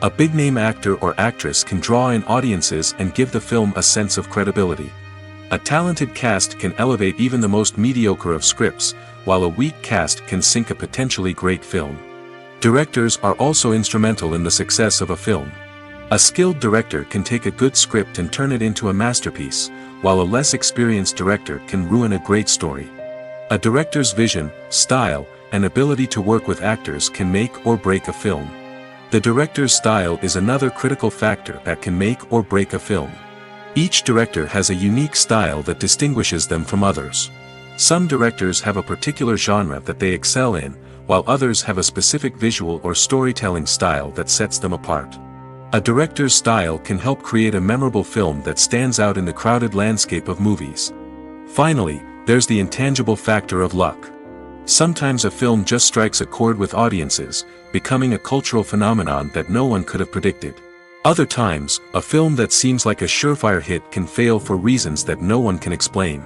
A big-name actor or actress can draw in audiences and give the film a sense of credibility. A talented cast can elevate even the most mediocre of scripts, while a weak cast can sink a potentially great film. Directors are also instrumental in the success of a film. A skilled director can take a good script and turn it into a masterpiece, while a less experienced director can ruin a great story. A director's vision, style, and ability to work with actors can make or break a film. The director's style is another critical factor that can make or break a film. Each director has a unique style that distinguishes them from others. Some directors have a particular genre that they excel in, while others have a specific visual or storytelling style that sets them apart. A director's style can help create a memorable film that stands out in the crowded landscape of movies. Finally, there's the intangible factor of luck. Sometimes a film just strikes a chord with audiences, becoming a cultural phenomenon that no one could have predicted. Other times, a film that seems like a surefire hit can fail for reasons that no one can explain.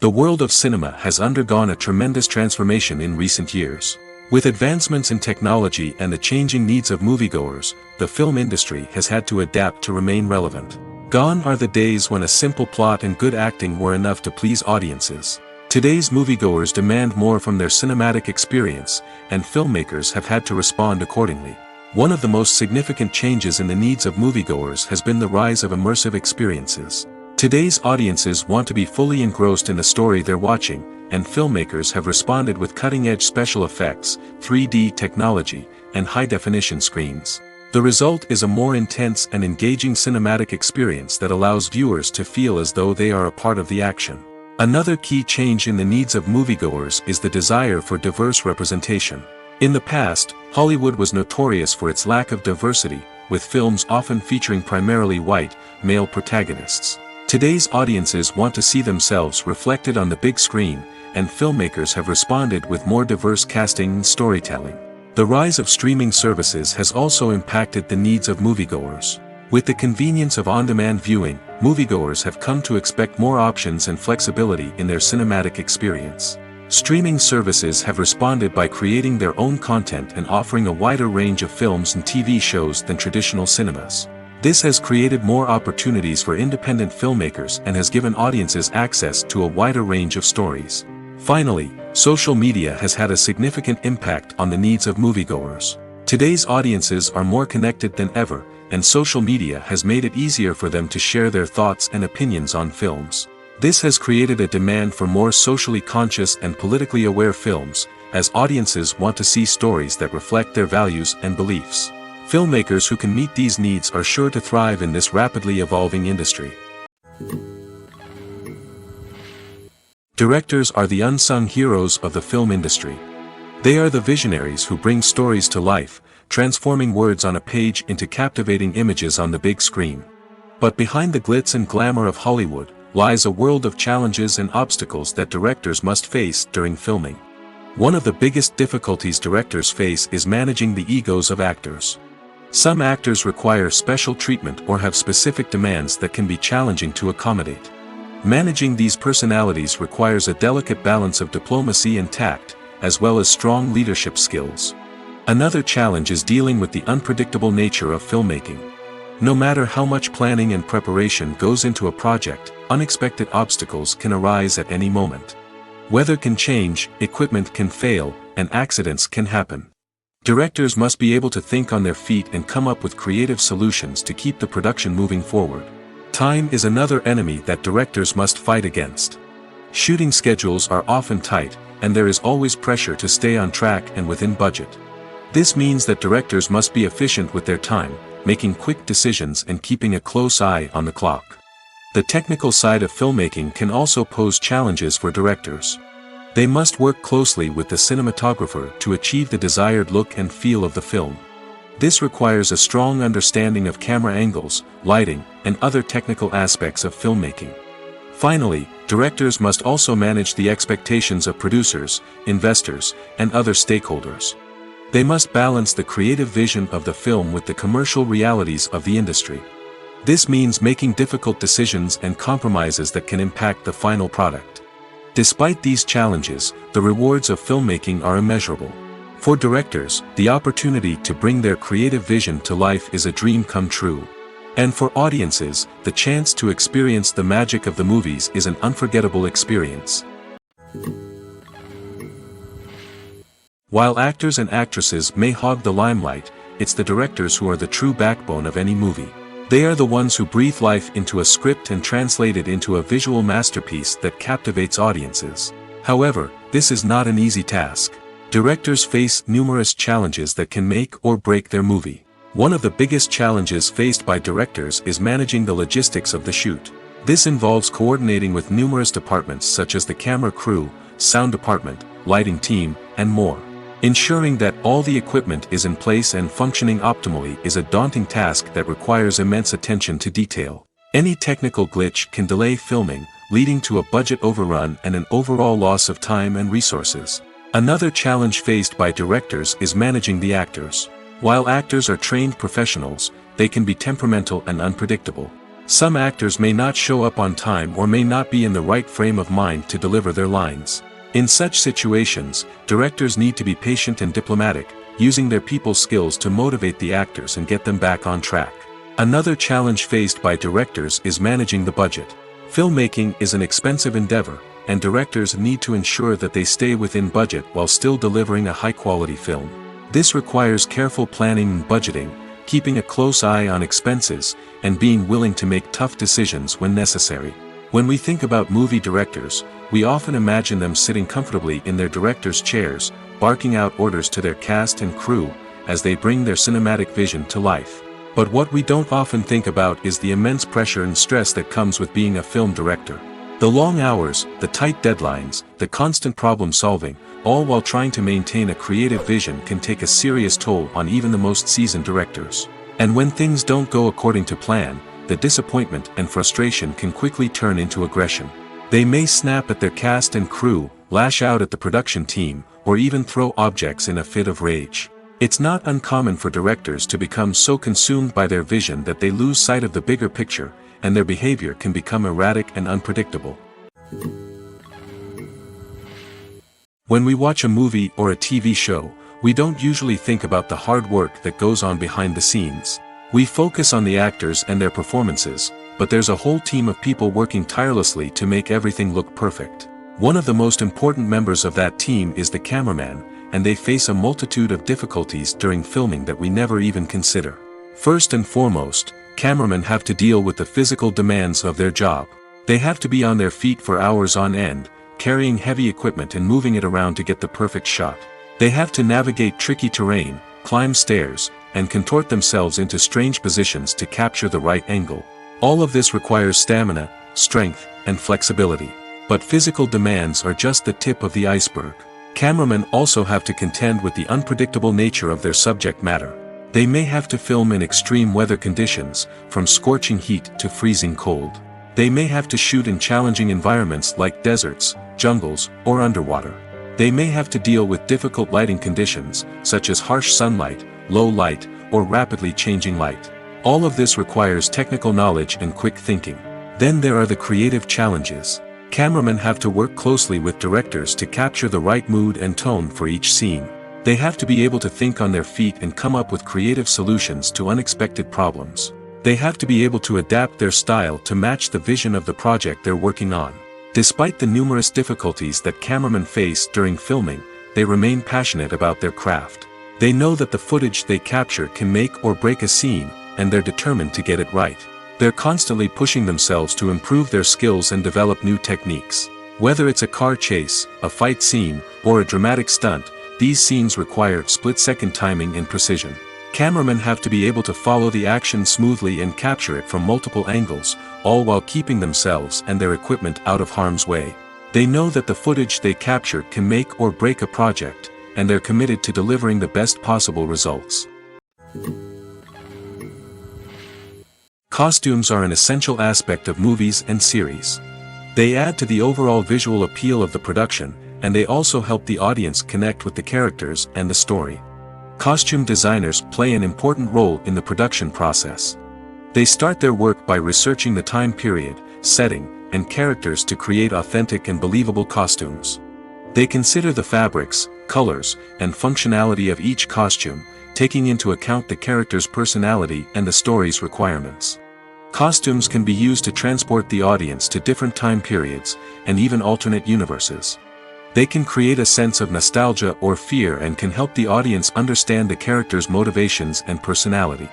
The world of cinema has undergone a tremendous transformation in recent years. With advancements in technology and the changing needs of moviegoers, the film industry has had to adapt to remain relevant. Gone are the days when a simple plot and good acting were enough to please audiences. Today's moviegoers demand more from their cinematic experience, and filmmakers have had to respond accordingly. One of the most significant changes in the needs of moviegoers has been the rise of immersive experiences. Today's audiences want to be fully engrossed in the story they're watching, and filmmakers have responded with cutting-edge special effects, 3D technology, and high-definition screens. The result is a more intense and engaging cinematic experience that allows viewers to feel as though they are a part of the action. Another key change in the needs of moviegoers is the desire for diverse representation. In the past, Hollywood was notorious for its lack of diversity, with films often featuring primarily white, male protagonists. Today's audiences want to see themselves reflected on the big screen, and filmmakers have responded with more diverse casting and storytelling. The rise of streaming services has also impacted the needs of moviegoers. With the convenience of on-demand viewing, moviegoers have come to expect more options and flexibility in their cinematic experience. Streaming services have responded by creating their own content and offering a wider range of films and TV shows than traditional cinemas. This has created more opportunities for independent filmmakers and has given audiences access to a wider range of stories. Finally, social media has had a significant impact on the needs of moviegoers. Today's audiences are more connected than ever, and social media has made it easier for them to share their thoughts and opinions on films. This has created a demand for more socially conscious and politically aware films, as audiences want to see stories that reflect their values and beliefs. Filmmakers who can meet these needs are sure to thrive in this rapidly evolving industry. Directors are the unsung heroes of the film industry. They are the visionaries who bring stories to life, transforming words on a page into captivating images on the big screen. But behind the glitz and glamour of Hollywood, lies a world of challenges and obstacles that directors must face during filming. One of the biggest difficulties directors face is managing the egos of actors. Some actors require special treatment or have specific demands that can be challenging to accommodate. Managing these personalities requires a delicate balance of diplomacy and tact, as well as strong leadership skills. Another challenge is dealing with the unpredictable nature of filmmaking. No matter how much planning and preparation goes into a project, unexpected obstacles can arise at any moment. Weather can change, equipment can fail, and accidents can happen. Directors must be able to think on their feet and come up with creative solutions to keep the production moving forward. Time is another enemy that directors must fight against. Shooting schedules are often tight, and there is always pressure to stay on track and within budget. This means that directors must be efficient with their time, making quick decisions and keeping a close eye on the clock. The technical side of filmmaking can also pose challenges for directors. They must work closely with the cinematographer to achieve the desired look and feel of the film. This requires a strong understanding of camera angles, lighting, and other technical aspects of filmmaking. Finally, directors must also manage the expectations of producers, investors, and other stakeholders. They must balance the creative vision of the film with the commercial realities of the industry. This means making difficult decisions and compromises that can impact the final product. Despite these challenges, the rewards of filmmaking are immeasurable. For directors, the opportunity to bring their creative vision to life is a dream come true. And for audiences, the chance to experience the magic of the movies is an unforgettable experience. While actors and actresses may hog the limelight, it's the directors who are the true backbone of any movie. They are the ones who breathe life into a script and translate it into a visual masterpiece that captivates audiences. However, this is not an easy task. Directors face numerous challenges that can make or break their movie. One of the biggest challenges faced by directors is managing the logistics of the shoot. This involves coordinating with numerous departments such as the camera crew, sound department, lighting team, and more. Ensuring that all the equipment is in place and functioning optimally is a daunting task that requires immense attention to detail. Any technical glitch can delay filming, leading to a budget overrun and an overall loss of time and resources. Another challenge faced by directors is managing the actors. While actors are trained professionals, they can be temperamental and unpredictable. Some actors may not show up on time or may not be in the right frame of mind to deliver their lines. In such situations, directors need to be patient and diplomatic, using their people skills to motivate the actors and get them back on track. Another challenge faced by directors is managing the budget. Filmmaking is an expensive endeavor, and directors need to ensure that they stay within budget while still delivering a high-quality film. This requires careful planning and budgeting, keeping a close eye on expenses, and being willing to make tough decisions when necessary. When we think about movie directors, we often imagine them sitting comfortably in their director's chairs, barking out orders to their cast and crew, as they bring their cinematic vision to life. But what we don't often think about is the immense pressure and stress that comes with being a film director. The long hours, the tight deadlines, the constant problem solving, all while trying to maintain a creative vision can take a serious toll on even the most seasoned directors. And when things don't go according to plan, the disappointment and frustration can quickly turn into aggression. They may snap at their cast and crew, lash out at the production team, or even throw objects in a fit of rage. It's not uncommon for directors to become so consumed by their vision that they lose sight of the bigger picture, and their behavior can become erratic and unpredictable. When we watch a movie or a TV show, we don't usually think about the hard work that goes on behind the scenes. We focus on the actors and their performances, but there's a whole team of people working tirelessly to make everything look perfect. One of the most important members of that team is the cameraman, and they face a multitude of difficulties during filming that we never even consider. First and foremost, cameramen have to deal with the physical demands of their job. They have to be on their feet for hours on end, carrying heavy equipment and moving it around to get the perfect shot. They have to navigate tricky terrain, climb stairs, and contort themselves into strange positions to capture the right angle. All of this requires stamina, strength, and flexibility. But physical demands are just the tip of the iceberg. Cameramen also have to contend with the unpredictable nature of their subject matter. They may have to film in extreme weather conditions, from scorching heat to freezing cold. They may have to shoot in challenging environments like deserts, jungles, or underwater. They may have to deal with difficult lighting conditions, such as harsh sunlight, low light, or rapidly changing light. All of this requires technical knowledge and quick thinking. Then there are the creative challenges. Cameramen have to work closely with directors to capture the right mood and tone for each scene. They have to be able to think on their feet and come up with creative solutions to unexpected problems. They have to be able to adapt their style to match the vision of the project they're working on. Despite the numerous difficulties that cameramen face during filming, they remain passionate about their craft. They know that the footage they capture can make or break a scene, and they're determined to get it right. They're constantly pushing themselves to improve their skills and develop new techniques. Whether it's a car chase, a fight scene, or a dramatic stunt, these scenes require split-second timing and precision. Cameramen have to be able to follow the action smoothly and capture it from multiple angles, all while keeping themselves and their equipment out of harm's way. They know that the footage they capture can make or break a project, and they're committed to delivering the best possible results. Costumes are an essential aspect of movies and series. They add to the overall visual appeal of the production, and they also help the audience connect with the characters and the story. Costume designers play an important role in the production process. They start their work by researching the time period, setting, and characters to create authentic and believable costumes. They consider the fabrics, colors, and functionality of each costume, taking into account the character's personality and the story's requirements. Costumes can be used to transport the audience to different time periods, and even alternate universes. They can create a sense of nostalgia or fear and can help the audience understand the character's motivations and personality.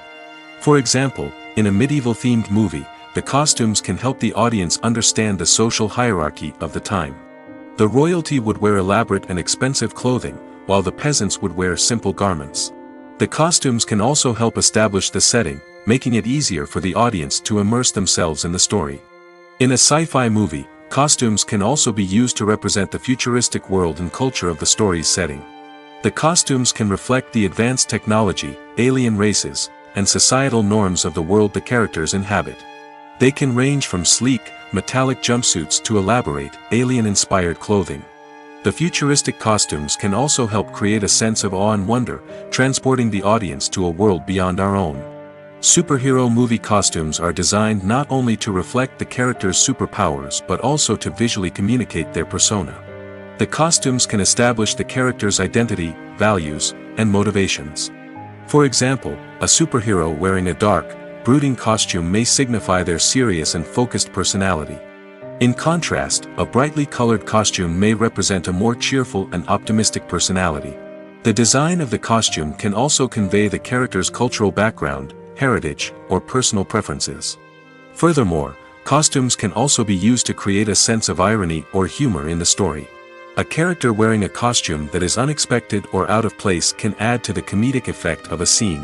For example, in a medieval-themed movie, the costumes can help the audience understand the social hierarchy of the time. The royalty would wear elaborate and expensive clothing, while the peasants would wear simple garments. The costumes can also help establish the setting, making it easier for the audience to immerse themselves in the story. In a sci-fi movie, costumes can also be used to represent the futuristic world and culture of the story's setting. The costumes can reflect the advanced technology, alien races, and societal norms of the world the characters inhabit. They can range from sleek, metallic jumpsuits to elaborate, alien-inspired clothing. The futuristic costumes can also help create a sense of awe and wonder, transporting the audience to a world beyond our own. Superhero movie costumes are designed not only to reflect the character's superpowers but also to visually communicate their persona. The costumes can establish the character's identity, values, and motivations. For example, a superhero wearing a dark, brooding costume may signify their serious and focused personality. In contrast, a brightly colored costume may represent a more cheerful and optimistic personality. The design of the costume can also convey the character's cultural background, heritage, or personal preferences. Furthermore, costumes can also be used to create a sense of irony or humor in the story. A character wearing a costume that is unexpected or out of place can add to the comedic effect of a scene.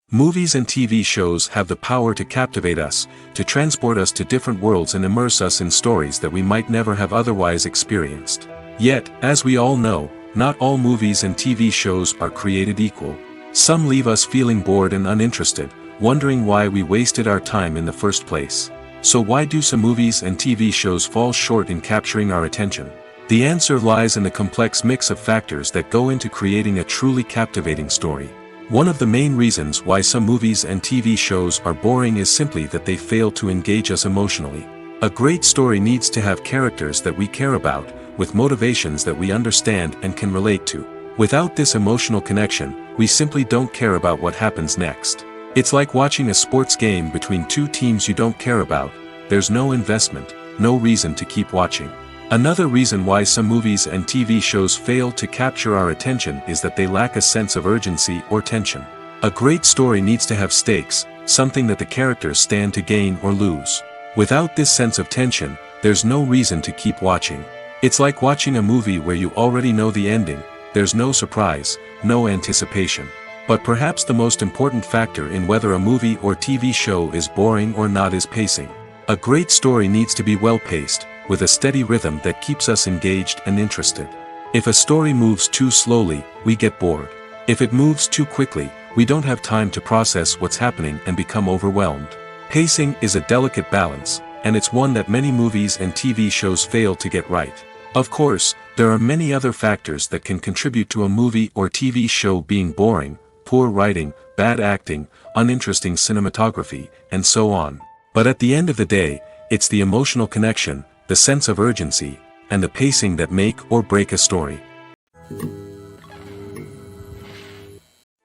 Movies and TV shows have the power to captivate us, to transport us to different worlds and immerse us in stories that we might never have otherwise experienced. Yet, as we all know, not all movies and TV shows are created equal. Some leave us feeling bored and uninterested, wondering why we wasted our time in the first place. So why do some movies and TV shows fall short in capturing our attention? The answer lies in the complex mix of factors that go into creating a truly captivating story. One of the main reasons why some movies and TV shows are boring is simply that they fail to engage us emotionally. A great story needs to have characters that we care about, with motivations that we understand and can relate to. Without this emotional connection, we simply don't care about what happens next. It's like watching a sports game between two teams you don't care about. There's no investment, no reason to keep watching. Another reason why some movies and TV shows fail to capture our attention is that they lack a sense of urgency or tension. A great story needs to have stakes, something that the characters stand to gain or lose. Without this sense of tension, there's no reason to keep watching. It's like watching a movie where you already know the ending. There's no surprise, no anticipation. But perhaps the most important factor in whether a movie or TV show is boring or not is pacing. A great story needs to be well-paced, with a steady rhythm that keeps us engaged and interested. If a story moves too slowly, we get bored. If it moves too quickly, we don't have time to process what's happening and become overwhelmed. Pacing is a delicate balance, and it's one that many movies and TV shows fail to get right. Of course, there are many other factors that can contribute to a movie or TV show being boring: poor writing, bad acting, uninteresting cinematography, and so on. But at the end of the day, it's the emotional connection, the sense of urgency, and the pacing that make or break a story.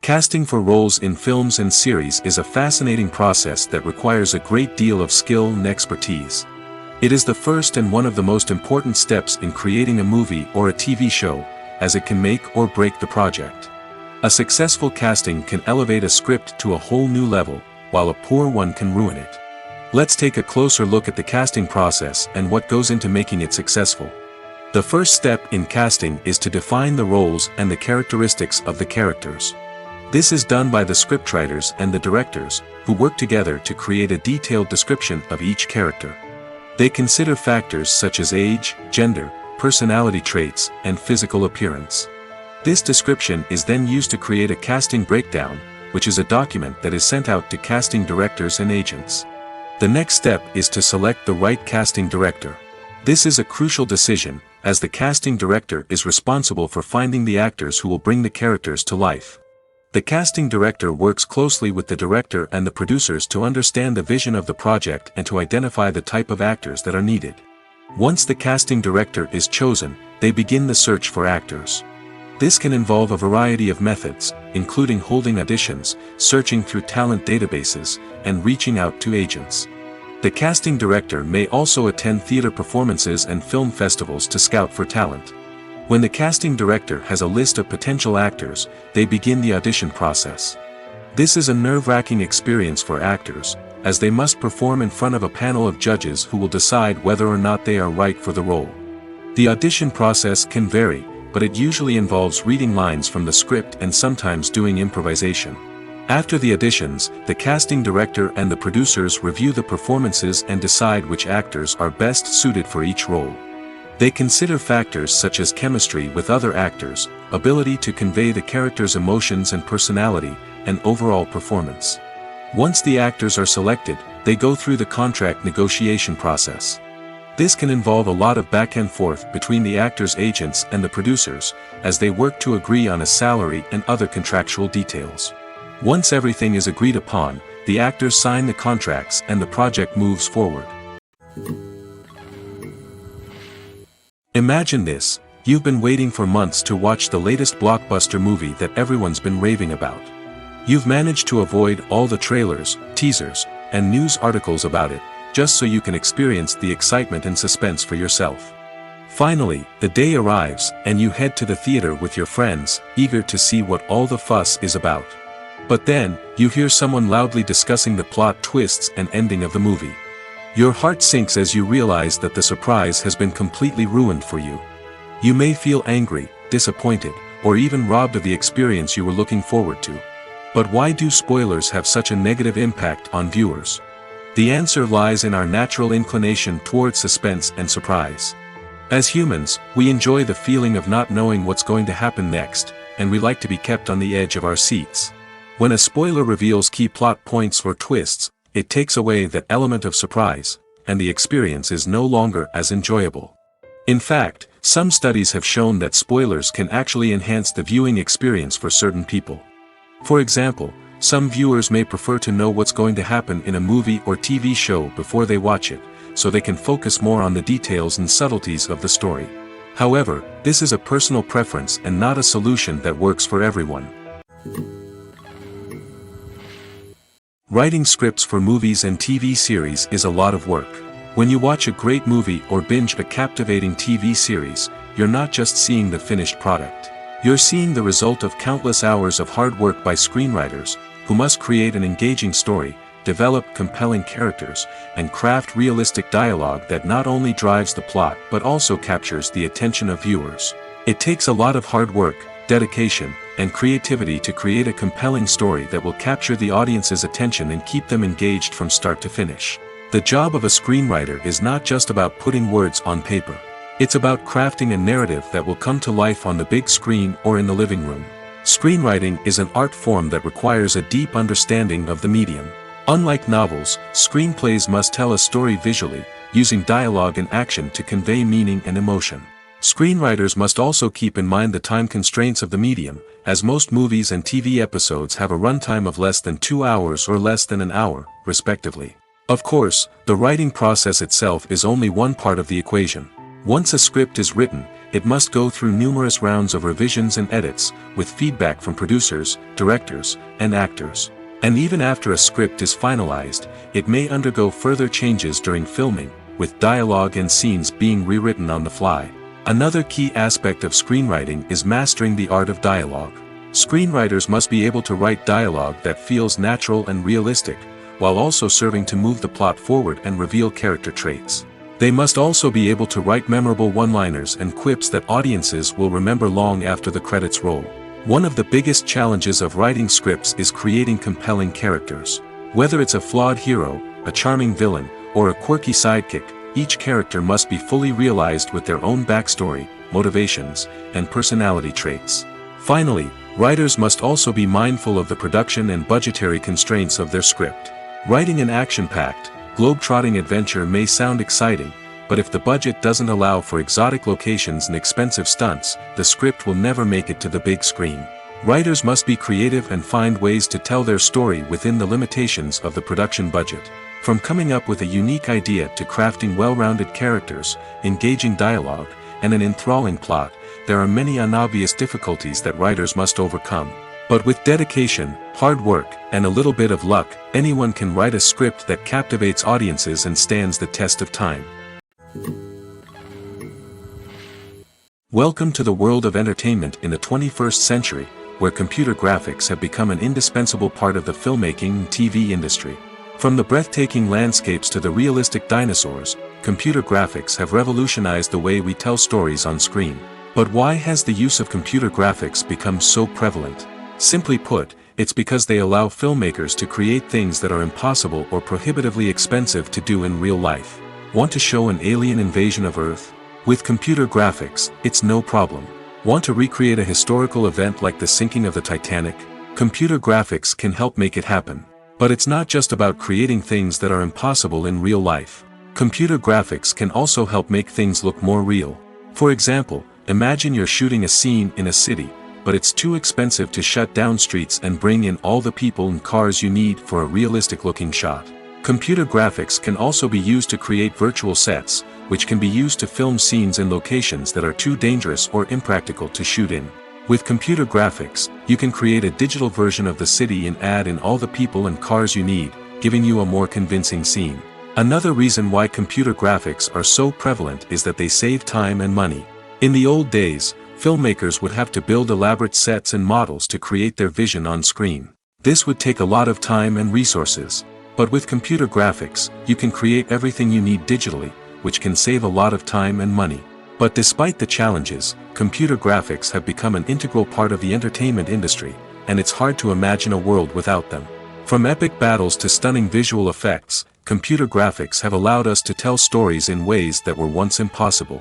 Casting for roles in films and series is a fascinating process that requires a great deal of skill and expertise. It is the first and one of the most important steps in creating a movie or a TV show, as it can make or break the project. A successful casting can elevate a script to a whole new level, while a poor one can ruin it. Let's take a closer look at the casting process and what goes into making it successful. The first step in casting is to define the roles and the characteristics of the characters. This is done by the scriptwriters and the directors, who work together to create a detailed description of each character. They consider factors such as age, gender, personality traits, and physical appearance. This description is then used to create a casting breakdown, which is a document that is sent out to casting directors and agents. The next step is to select the right casting director. This is a crucial decision, as the casting director is responsible for finding the actors who will bring the characters to life. The casting director works closely with the director and the producers to understand the vision of the project and to identify the type of actors that are needed. Once the casting director is chosen, they begin the search for actors. This can involve a variety of methods, including holding auditions, searching through talent databases, and reaching out to agents. The casting director may also attend theater performances and film festivals to scout for talent. When the casting director has a list of potential actors, they begin the audition process. This is a nerve-wracking experience for actors, as they must perform in front of a panel of judges who will decide whether or not they are right for the role. The audition process can vary, but it usually involves reading lines from the script and sometimes doing improvisation. After the auditions, the casting director and the producers review the performances and decide which actors are best suited for each role. They consider factors such as chemistry with other actors, ability to convey the character's emotions and personality, and overall performance. Once the actors are selected, they go through the contract negotiation process. This can involve a lot of back and forth between the actors' agents and the producers, as they work to agree on a salary and other contractual details. Once everything is agreed upon, the actors sign the contracts and the project moves forward. Imagine this: you've been waiting for months to watch the latest blockbuster movie that everyone's been raving about. You've managed to avoid all the trailers, teasers, and news articles about it, just so you can experience the excitement and suspense for yourself. Finally, the day arrives, and you head to the theater with your friends, eager to see what all the fuss is about. But then, you hear someone loudly discussing the plot twists and ending of the movie. Your heart sinks as you realize that the surprise has been completely ruined for you. You may feel angry, disappointed, or even robbed of the experience you were looking forward to. But why do spoilers have such a negative impact on viewers? The answer lies in our natural inclination toward suspense and surprise. As humans, we enjoy the feeling of not knowing what's going to happen next, and we like to be kept on the edge of our seats. When a spoiler reveals key plot points or twists, it takes away that element of surprise, and the experience is no longer as enjoyable. In fact, some studies have shown that spoilers can actually enhance the viewing experience for certain people. For example, some viewers may prefer to know what's going to happen in a movie or TV show before they watch it, so they can focus more on the details and subtleties of the story. However, this is a personal preference and not a solution that works for everyone. Writing scripts for movies and TV series is a lot of work. When you watch a great movie or binge a captivating TV series, you're not just seeing the finished product. You're seeing the result of countless hours of hard work by screenwriters, who must create an engaging story, develop compelling characters, and craft realistic dialogue that not only drives the plot but also captures the attention of viewers. It takes a lot of hard work, dedication, and creativity to create a compelling story that will capture the audience's attention and keep them engaged from start to finish. The job of a screenwriter is not just about putting words on paper. It's about crafting a narrative that will come to life on the big screen or in the living room. Screenwriting is an art form that requires a deep understanding of the medium. Unlike novels, screenplays must tell a story visually, using dialogue and action to convey meaning and emotion. Screenwriters must also keep in mind the time constraints of the medium, as most movies and TV episodes have a runtime of less than 2 hours or less than an hour, respectively. Of course, the writing process itself is only one part of the equation. Once a script is written, it must go through numerous rounds of revisions and edits, with feedback from producers, directors, and actors. And even after a script is finalized, it may undergo further changes during filming, with dialogue and scenes being rewritten on the fly. Another key aspect of screenwriting is mastering the art of dialogue. Screenwriters must be able to write dialogue that feels natural and realistic, while also serving to move the plot forward and reveal character traits. They must also be able to write memorable one-liners and quips that audiences will remember long after the credits roll. One of the biggest challenges of writing scripts is creating compelling characters. Whether it's a flawed hero, a charming villain, or a quirky sidekick, each character must be fully realized with their own backstory, motivations, and personality traits. Finally, writers must also be mindful of the production and budgetary constraints of their script. Writing an action-packed, globe-trotting adventure may sound exciting, but if the budget doesn't allow for exotic locations and expensive stunts, the script will never make it to the big screen. Writers must be creative and find ways to tell their story within the limitations of the production budget. From coming up with a unique idea to crafting well-rounded characters, engaging dialogue, and an enthralling plot, there are many unobvious difficulties that writers must overcome. But with dedication, hard work, and a little bit of luck, anyone can write a script that captivates audiences and stands the test of time. Welcome to the world of entertainment in the 21st century, where computer graphics have become an indispensable part of the filmmaking and TV industry. From the breathtaking landscapes to the realistic dinosaurs, computer graphics have revolutionized the way we tell stories on screen. But why has the use of computer graphics become so prevalent? Simply put, it's because they allow filmmakers to create things that are impossible or prohibitively expensive to do in real life. Want to show an alien invasion of Earth? With computer graphics, it's no problem. Want to recreate a historical event like the sinking of the Titanic? Computer graphics can help make it happen. But it's not just about creating things that are impossible in real life. Computer graphics can also help make things look more real. For example, imagine you're shooting a scene in a city, but it's too expensive to shut down streets and bring in all the people and cars you need for a realistic-looking shot. Computer graphics can also be used to create virtual sets, which can be used to film scenes in locations that are too dangerous or impractical to shoot in. With computer graphics, you can create a digital version of the city and add in all the people and cars you need, giving you a more convincing scene. Another reason why computer graphics are so prevalent is that they save time and money. In the old days, filmmakers would have to build elaborate sets and models to create their vision on screen. This would take a lot of time and resources. But with computer graphics, you can create everything you need digitally, which can save a lot of time and money. But despite the challenges, computer graphics have become an integral part of the entertainment industry, and it's hard to imagine a world without them. From epic battles to stunning visual effects, computer graphics have allowed us to tell stories in ways that were once impossible.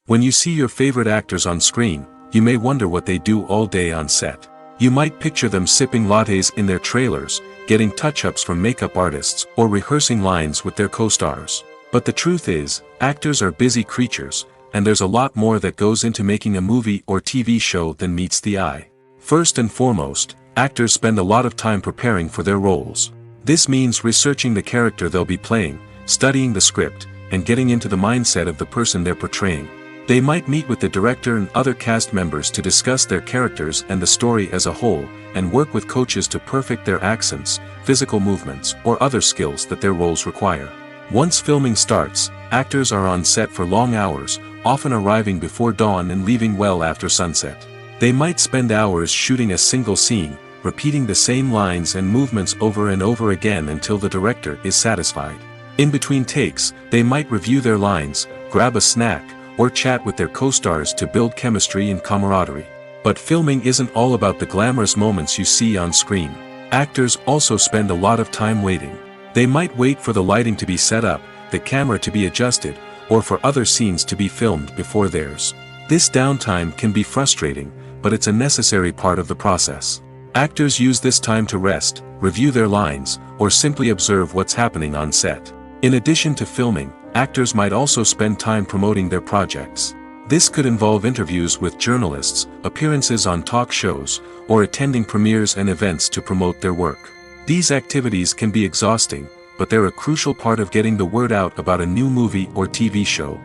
When you see your favorite actors on screen, you may wonder what they do all day on set. You might picture them sipping lattes in their trailers, getting touch-ups from makeup artists, or rehearsing lines with their co-stars. But the truth is, actors are busy creatures, and there's a lot more that goes into making a movie or TV show than meets the eye. First and foremost, actors spend a lot of time preparing for their roles. This means researching the character they'll be playing, studying the script, and getting into the mindset of the person they're portraying. They might meet with the director and other cast members to discuss their characters and the story as a whole, and work with coaches to perfect their accents, physical movements, or other skills that their roles require. Once filming starts, actors are on set for long hours, often arriving before dawn and leaving well after sunset. They might spend hours shooting a single scene, repeating the same lines and movements over and over again until the director is satisfied. In between takes, they might review their lines, grab a snack, or chat with their co-stars to build chemistry and camaraderie. But filming isn't all about the glamorous moments you see on screen. Actors also spend a lot of time waiting. They might wait for the lighting to be set up, the camera to be adjusted, or for other scenes to be filmed before theirs. This downtime can be frustrating, but it's a necessary part of the process. Actors use this time to rest, review their lines, or simply observe what's happening on set. In addition to filming, actors might also spend time promoting their projects. This could involve interviews with journalists, appearances on talk shows, or attending premieres and events to promote their work. These activities can be exhausting, but they're a crucial part of getting the word out about a new movie or TV show.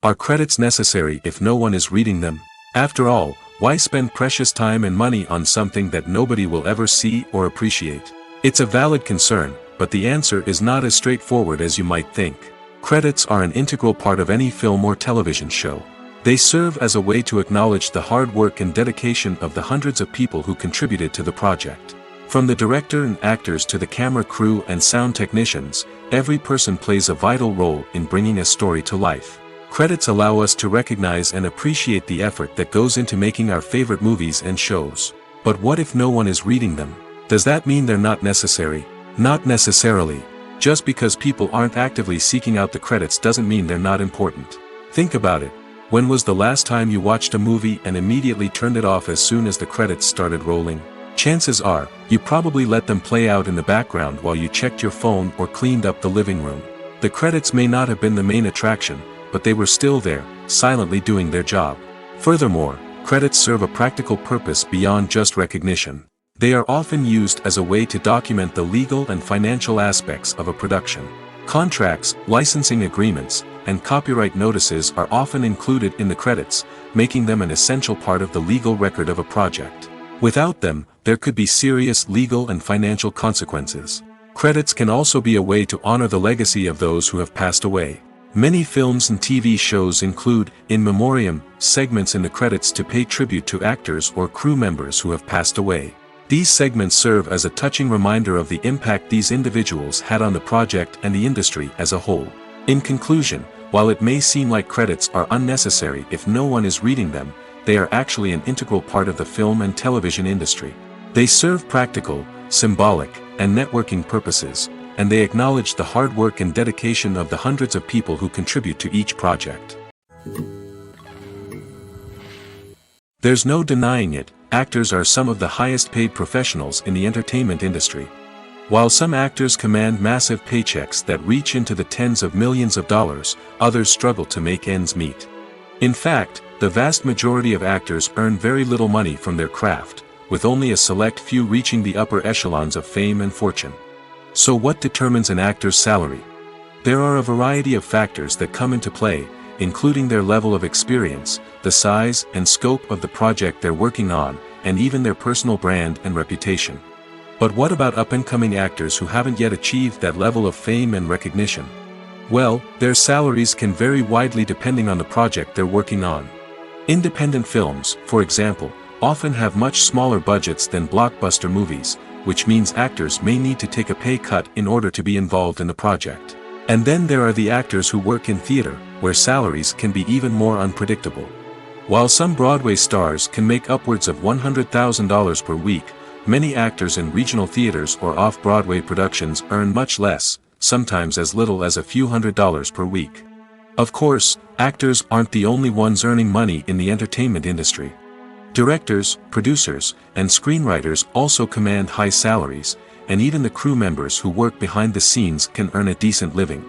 Are credits necessary if no one is reading them? After all, why spend precious time and money on something that nobody will ever see or appreciate? It's a valid concern, but the answer is not as straightforward as you might think. Credits are an integral part of any film or television show. They serve as a way to acknowledge the hard work and dedication of the hundreds of people who contributed to the project. From the director and actors to the camera crew and sound technicians, every person plays a vital role in bringing a story to life. Credits allow us to recognize and appreciate the effort that goes into making our favorite movies and shows. But what if no one is reading them? Does that mean they're not necessary? Not necessarily. Just because people aren't actively seeking out the credits doesn't mean they're not important. Think about it. When was the last time you watched a movie and immediately turned it off as soon as the credits started rolling? Chances are, you probably let them play out in the background while you checked your phone or cleaned up the living room. The credits may not have been the main attraction, but they were still there, silently doing their job. Furthermore, credits serve a practical purpose beyond just recognition. They are often used as a way to document the legal and financial aspects of a production. Contracts, licensing agreements, and copyright notices are often included in the credits, making them an essential part of the legal record of a project. Without them, there could be serious legal and financial consequences. Credits can also be a way to honor the legacy of those who have passed away. Many films and TV shows include, in memoriam, segments in the credits to pay tribute to actors or crew members who have passed away. These segments serve as a touching reminder of the impact these individuals had on the project and the industry as a whole. In conclusion, while it may seem like credits are unnecessary if no one is reading them, they are actually an integral part of the film and television industry. They serve practical, symbolic, and networking purposes, and they acknowledge the hard work and dedication of the hundreds of people who contribute to each project. There's no denying it, actors are some of the highest paid professionals in the entertainment industry. While some actors command massive paychecks that reach into the tens of millions of dollars, others struggle to make ends meet. In fact, the vast majority of actors earn very little money from their craft, with only a select few reaching the upper echelons of fame and fortune. So what determines an actor's salary? There are a variety of factors that come into play, including their level of experience, the size and scope of the project they're working on, and even their personal brand and reputation. But what about up-and-coming actors who haven't yet achieved that level of fame and recognition? Well, their salaries can vary widely depending on the project they're working on. Independent films, for example, often have much smaller budgets than blockbuster movies, which means actors may need to take a pay cut in order to be involved in the project. And then there are the actors who work in theater, where salaries can be even more unpredictable. While some Broadway stars can make upwards of $100,000 per week, many actors in regional theaters or off-Broadway productions earn much less, sometimes as little as a few $100s per week. Of course, actors aren't the only ones earning money in the entertainment industry. Directors, producers, and screenwriters also command high salaries, and even the crew members who work behind the scenes can earn a decent living.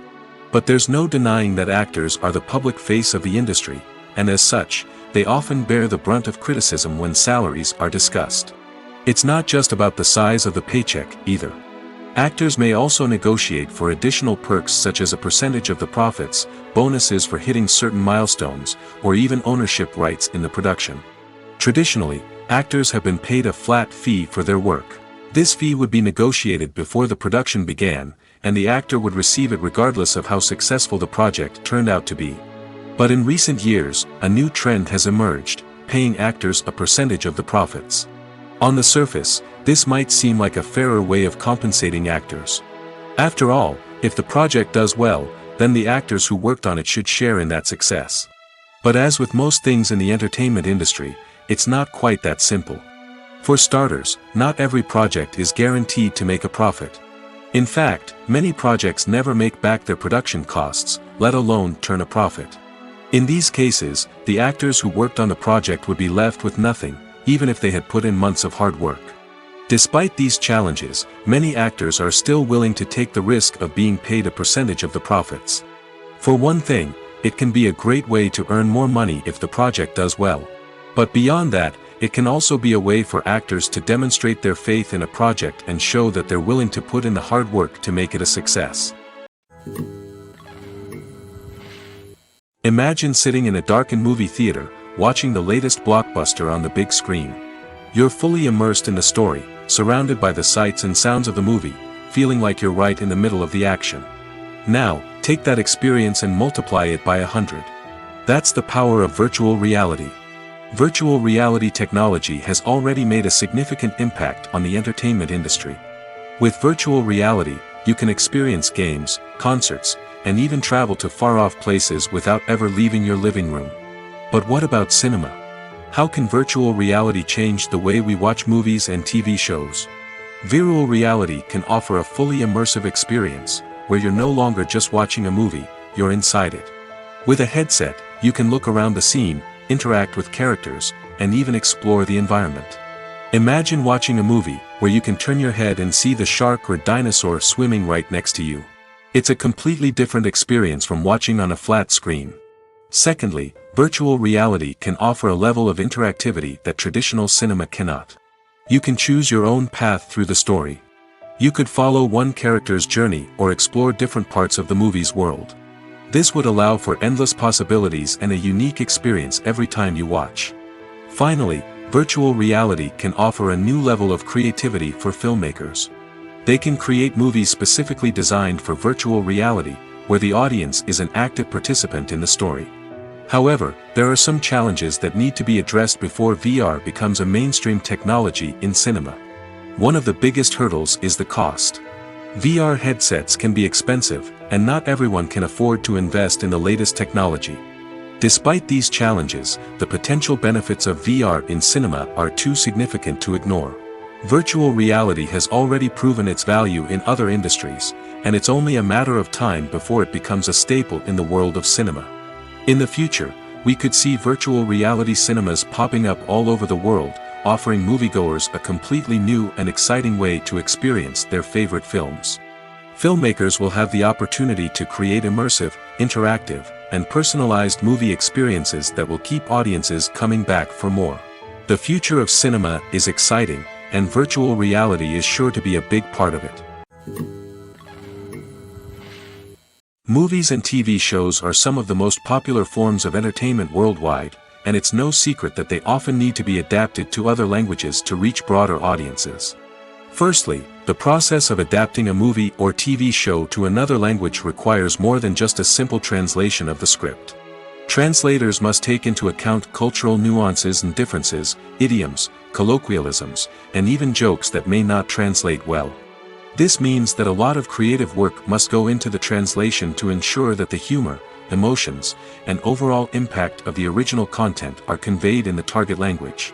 But there's no denying that actors are the public face of the industry, and as such, they often bear the brunt of criticism when salaries are discussed. It's not just about the size of the paycheck, either. Actors may also negotiate for additional perks such as a percentage of the profits, bonuses for hitting certain milestones, or even ownership rights in the production. Traditionally, actors have been paid a flat fee for their work. This fee would be negotiated before the production began, and the actor would receive it regardless of how successful the project turned out to be. But in recent years, a new trend has emerged, paying actors a percentage of the profits. On the surface, this might seem like a fairer way of compensating actors. After all, if the project does well, then the actors who worked on it should share in that success. But as with most things in the entertainment industry, it's not quite that simple. For starters, not every project is guaranteed to make a profit. In fact, many projects never make back their production costs, let alone turn a profit. In these cases, the actors who worked on the project would be left with nothing, even if they had put in months of hard work. Despite these challenges, many actors are still willing to take the risk of being paid a percentage of the profits. For one thing, it can be a great way to earn more money if the project does well. But beyond that, it can also be a way for actors to demonstrate their faith in a project and show that they're willing to put in the hard work to make it a success. Imagine sitting in a darkened movie theater, watching the latest blockbuster on the big screen. You're fully immersed in the story, surrounded by the sights and sounds of the movie, feeling like you're right in the middle of the action. Now, take that experience and multiply it by 100. That's the power of virtual reality. Virtual reality technology has already made a significant impact on the entertainment industry. With virtual reality, you can experience games, concerts, and even travel to far-off places without ever leaving your living room. But what about cinema? How can virtual reality change the way we watch movies and TV shows? Virtual reality can offer a fully immersive experience, where you're no longer just watching a movie, you're inside it. With a headset, you can look around the scene, interact with characters, and even explore the environment. Imagine watching a movie, where you can turn your head and see the shark or dinosaur swimming right next to you. It's a completely different experience from watching on a flat screen. Secondly, virtual reality can offer a level of interactivity that traditional cinema cannot. You can choose your own path through the story. You could follow one character's journey or explore different parts of the movie's world. This would allow for endless possibilities and a unique experience every time you watch. Finally, virtual reality can offer a new level of creativity for filmmakers. They can create movies specifically designed for virtual reality, where the audience is an active participant in the story. However, there are some challenges that need to be addressed before VR becomes a mainstream technology in cinema. One of the biggest hurdles is the cost. VR headsets can be expensive, and not everyone can afford to invest in the latest technology. Despite these challenges, the potential benefits of VR in cinema are too significant to ignore. Virtual reality has already proven its value in other industries, and it's only a matter of time before it becomes a staple in the world of cinema. In the future, we could see virtual reality cinemas popping up all over the world, offering moviegoers a completely new and exciting way to experience their favorite films. Filmmakers will have the opportunity to create immersive, interactive, and personalized movie experiences that will keep audiences coming back for more. The future of cinema is exciting, and virtual reality is sure to be a big part of it. Movies and TV shows are some of the most popular forms of entertainment worldwide, and it's no secret that they often need to be adapted to other languages to reach broader audiences. Firstly, the process of adapting a movie or TV show to another language requires more than just a simple translation of the script. Translators must take into account cultural nuances and differences, idioms, colloquialisms, and even jokes that may not translate well. This means that a lot of creative work must go into the translation to ensure that the humor, emotions, and overall impact of the original content are conveyed in the target language.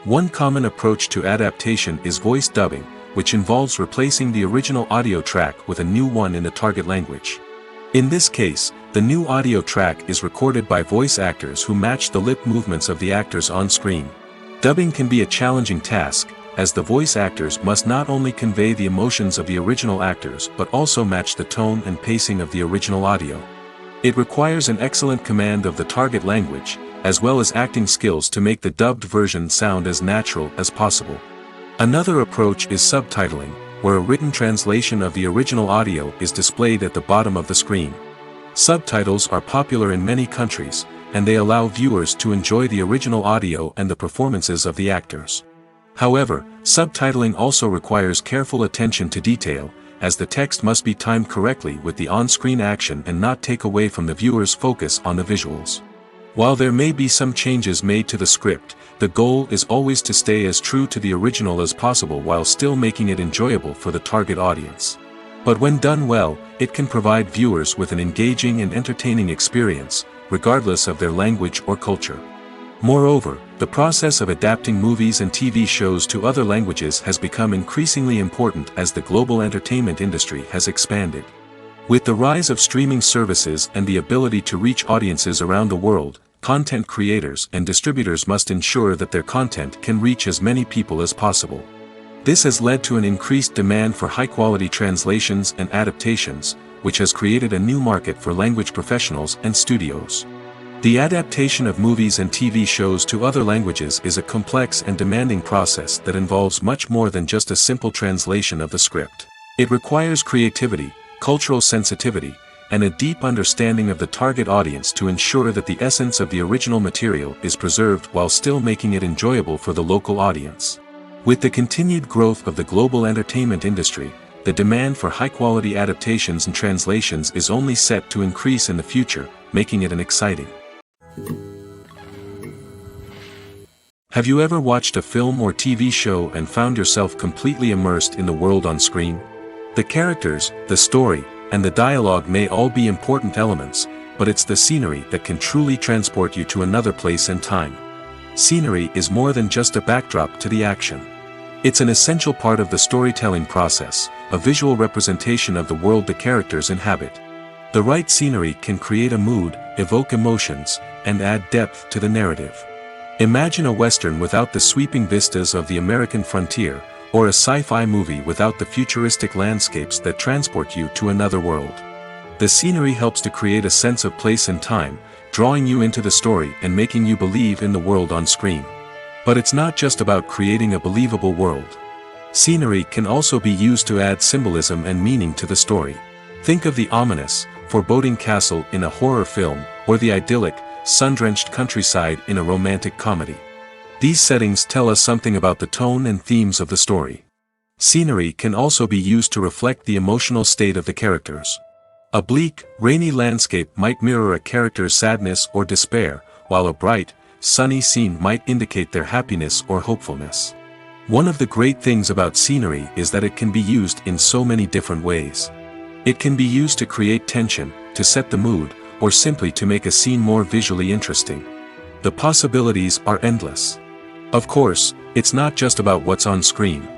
One common approach to adaptation is voice dubbing, which involves replacing the original audio track with a new one in the target language. In this case, the new audio track is recorded by voice actors who match the lip movements of the actors on screen. Dubbing can be a challenging task, as the voice actors must not only convey the emotions of the original actors but also match the tone and pacing of the original audio. It requires an excellent command of the target language, as well as acting skills to make the dubbed version sound as natural as possible. Another approach is subtitling, where a written translation of the original audio is displayed at the bottom of the screen. Subtitles are popular in many countries, and they allow viewers to enjoy the original audio and the performances of the actors. However, subtitling also requires careful attention to detail, as the text must be timed correctly with the on-screen action and not take away from the viewer's focus on the visuals. While there may be some changes made to the script, the goal is always to stay as true to the original as possible while still making it enjoyable for the target audience. But when done well, it can provide viewers with an engaging and entertaining experience, regardless of their language or culture. Moreover, the process of adapting movies and TV shows to other languages has become increasingly important as the global entertainment industry has expanded. With the rise of streaming services and the ability to reach audiences around the world, content creators and distributors must ensure that their content can reach as many people as possible. This has led to an increased demand for high-quality translations and adaptations, which has created a new market for language professionals and studios. The adaptation of movies and TV shows to other languages is a complex and demanding process that involves much more than just a simple translation of the script. It requires creativity, cultural sensitivity, and a deep understanding of the target audience to ensure that the essence of the original material is preserved while still making it enjoyable for the local audience. With the continued growth of the global entertainment industry, the demand for high-quality adaptations and translations is only set to increase in the future, making it exciting. Have you ever watched a film or TV show and found yourself completely immersed in the world on screen? The characters, the story, and the dialogue may all be important elements, but it's the scenery that can truly transport you to another place and time. Scenery is more than just a backdrop to the action. It's an essential part of the storytelling process, a visual representation of the world the characters inhabit. The right scenery can create a mood, evoke emotions, and add depth to the narrative. Imagine a Western without the sweeping vistas of the American frontier, or a sci-fi movie without the futuristic landscapes that transport you to another world. The scenery helps to create a sense of place and time, drawing you into the story and making you believe in the world on screen. But it's not just about creating a believable world. Scenery can also be used to add symbolism and meaning to the story. Think of the ominous, foreboding castle in a horror film, or the idyllic, sun-drenched countryside in a romantic comedy. These settings tell us something about the tone and themes of the story. Scenery can also be used to reflect the emotional state of the characters. A bleak, rainy landscape might mirror a character's sadness or despair, while a bright, sunny scene might indicate their happiness or hopefulness. One of the great things about scenery is that it can be used in so many different ways. It can be used to create tension, to set the mood, or simply to make a scene more visually interesting. The possibilities are endless. Of course, it's not just about what's on screen.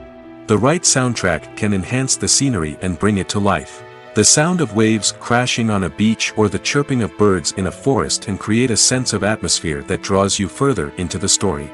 The right soundtrack can enhance the scenery and bring it to life. The sound of waves crashing on a beach or the chirping of birds in a forest can create a sense of atmosphere that draws you further into the story.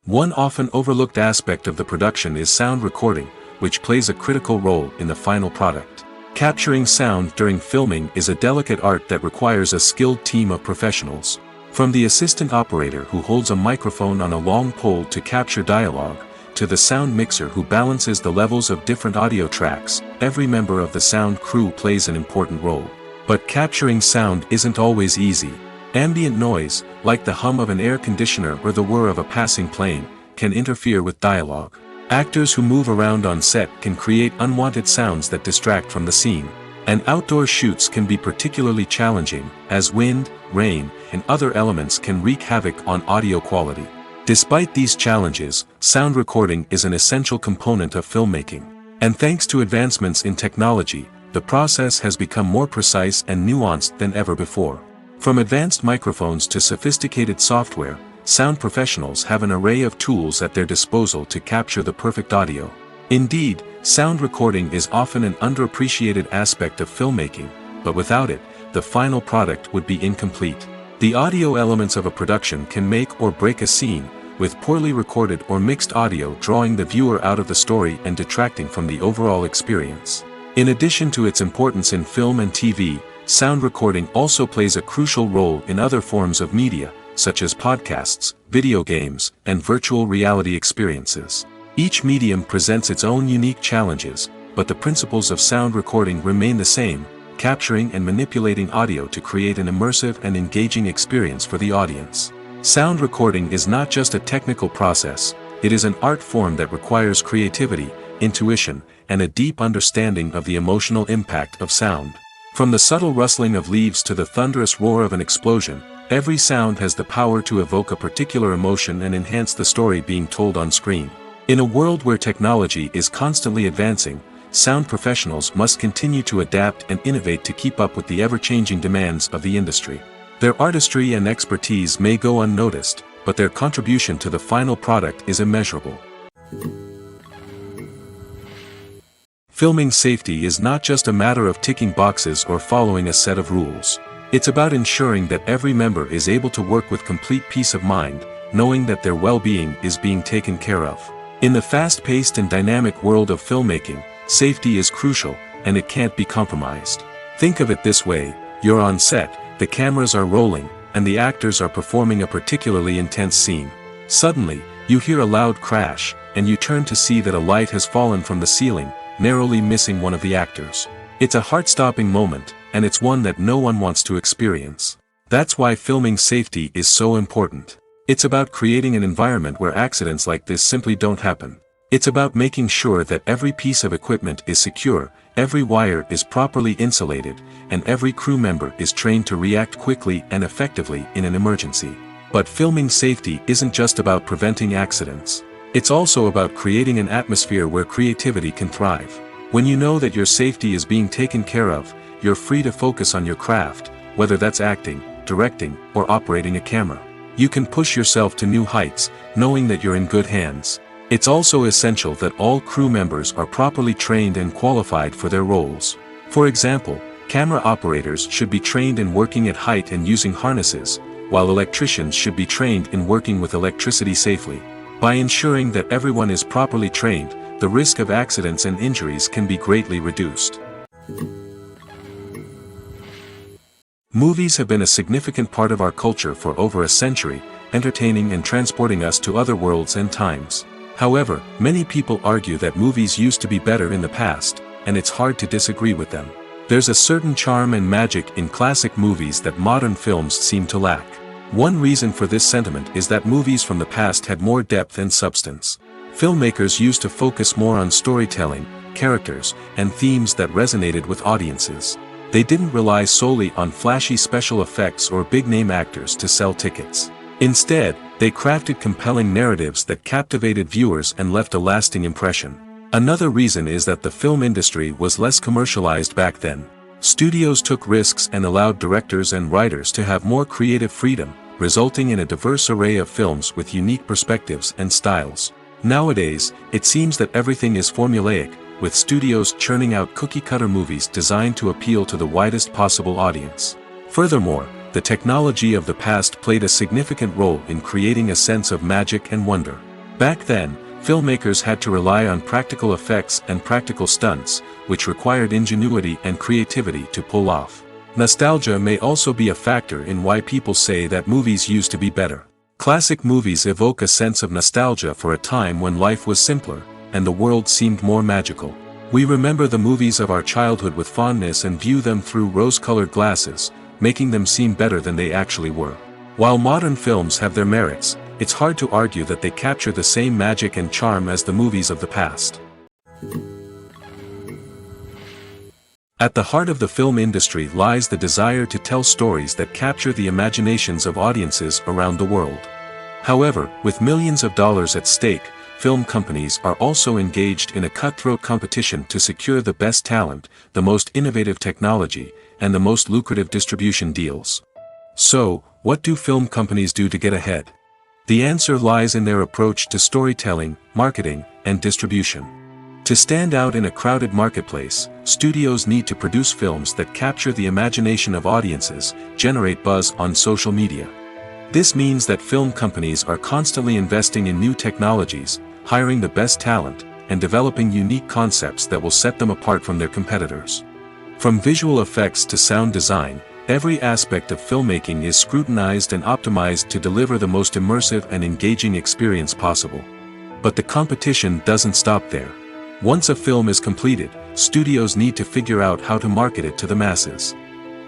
One often overlooked aspect of the production is sound recording, which plays a critical role in the final product. Capturing sound during filming is a delicate art that requires a skilled team of professionals. From the assistant operator who holds a microphone on a long pole to capture dialogue, to the sound mixer who balances the levels of different audio tracks, every member of the sound crew plays an important role. But capturing sound isn't always easy. Ambient noise, like the hum of an air conditioner or the whir of a passing plane, can interfere with dialogue. Actors who move around on set can create unwanted sounds that distract from the scene. And outdoor shoots can be particularly challenging, as wind, rain, and other elements can wreak havoc on audio quality. Despite these challenges, sound recording is an essential component of filmmaking. And thanks to advancements in technology, the process has become more precise and nuanced than ever before. From advanced microphones to sophisticated software, sound professionals have an array of tools at their disposal to capture the perfect audio. Indeed, sound recording is often an underappreciated aspect of filmmaking, but without it, the final product would be incomplete. The audio elements of a production can make or break a scene, with poorly recorded or mixed audio drawing the viewer out of the story and detracting from the overall experience. In addition to its importance in film and TV, sound recording also plays a crucial role in other forms of media, such as podcasts, video games, and virtual reality experiences. Each medium presents its own unique challenges, but the principles of sound recording remain the same, capturing and manipulating audio to create an immersive and engaging experience for the audience. Sound recording is not just a technical process, it is an art form that requires creativity, intuition, and a deep understanding of the emotional impact of sound. From the subtle rustling of leaves to the thunderous roar of an explosion, every sound has the power to evoke a particular emotion and enhance the story being told on screen. In a world where technology is constantly advancing, sound professionals must continue to adapt and innovate to keep up with the ever-changing demands of the industry. Their artistry and expertise may go unnoticed, but their contribution to the final product is immeasurable. Filming safety is not just a matter of ticking boxes or following a set of rules. It's about ensuring that every member is able to work with complete peace of mind, knowing that their well-being is being taken care of. In the fast-paced and dynamic world of filmmaking, safety is crucial, and it can't be compromised. Think of it this way: you're on set, the cameras are rolling, and the actors are performing a particularly intense scene. Suddenly, you hear a loud crash, and you turn to see that a light has fallen from the ceiling, narrowly missing one of the actors. It's a heart-stopping moment, and it's one that no one wants to experience. That's why filming safety is so important. It's about creating an environment where accidents like this simply don't happen. It's about making sure that every piece of equipment is secure, every wire is properly insulated, and every crew member is trained to react quickly and effectively in an emergency. But filming safety isn't just about preventing accidents. It's also about creating an atmosphere where creativity can thrive. When you know that your safety is being taken care of, you're free to focus on your craft, whether that's acting, directing, or operating a camera. You can push yourself to new heights, knowing that you're in good hands. It's also essential that all crew members are properly trained and qualified for their roles. For example, camera operators should be trained in working at height and using harnesses, while electricians should be trained in working with electricity safely. By ensuring that everyone is properly trained, the risk of accidents and injuries can be greatly reduced. Movies have been a significant part of our culture for over a century, entertaining and transporting us to other worlds and times. However, many people argue that movies used to be better in the past, and it's hard to disagree with them. There's a certain charm and magic in classic movies that modern films seem to lack. One reason for this sentiment is that movies from the past had more depth and substance. Filmmakers used to focus more on storytelling, characters, and themes that resonated with audiences. They didn't rely solely on flashy special effects or big-name actors to sell tickets. Instead, they crafted compelling narratives that captivated viewers and left a lasting impression. Another reason is that the film industry was less commercialized back then. Studios took risks and allowed directors and writers to have more creative freedom, resulting in a diverse array of films with unique perspectives and styles. Nowadays, it seems that everything is formulaic, with studios churning out cookie-cutter movies designed to appeal to the widest possible audience. Furthermore, the technology of the past played a significant role in creating a sense of magic and wonder. Back then, filmmakers had to rely on practical effects and practical stunts, which required ingenuity and creativity to pull off. Nostalgia may also be a factor in why people say that movies used to be better. Classic movies evoke a sense of nostalgia for a time when life was simpler, and the world seemed more magical. We remember the movies of our childhood with fondness and view them through rose-colored glasses, making them seem better than they actually were. While modern films have their merits, it's hard to argue that they capture the same magic and charm as the movies of the past. At the heart of the film industry lies the desire to tell stories that capture the imaginations of audiences around the world. However, with millions of dollars at stake, film companies are also engaged in a cutthroat competition to secure the best talent, the most innovative technology, and the most lucrative distribution deals. So, what do film companies do to get ahead? The answer lies in their approach to storytelling, marketing, and distribution. To stand out in a crowded marketplace, studios need to produce films that capture the imagination of audiences, generate buzz on social media. This means that film companies are constantly investing in new technologies, hiring the best talent, and developing unique concepts that will set them apart from their competitors. From visual effects to sound design, every aspect of filmmaking is scrutinized and optimized to deliver the most immersive and engaging experience possible. But the competition doesn't stop there. Once a film is completed, studios need to figure out how to market it to the masses.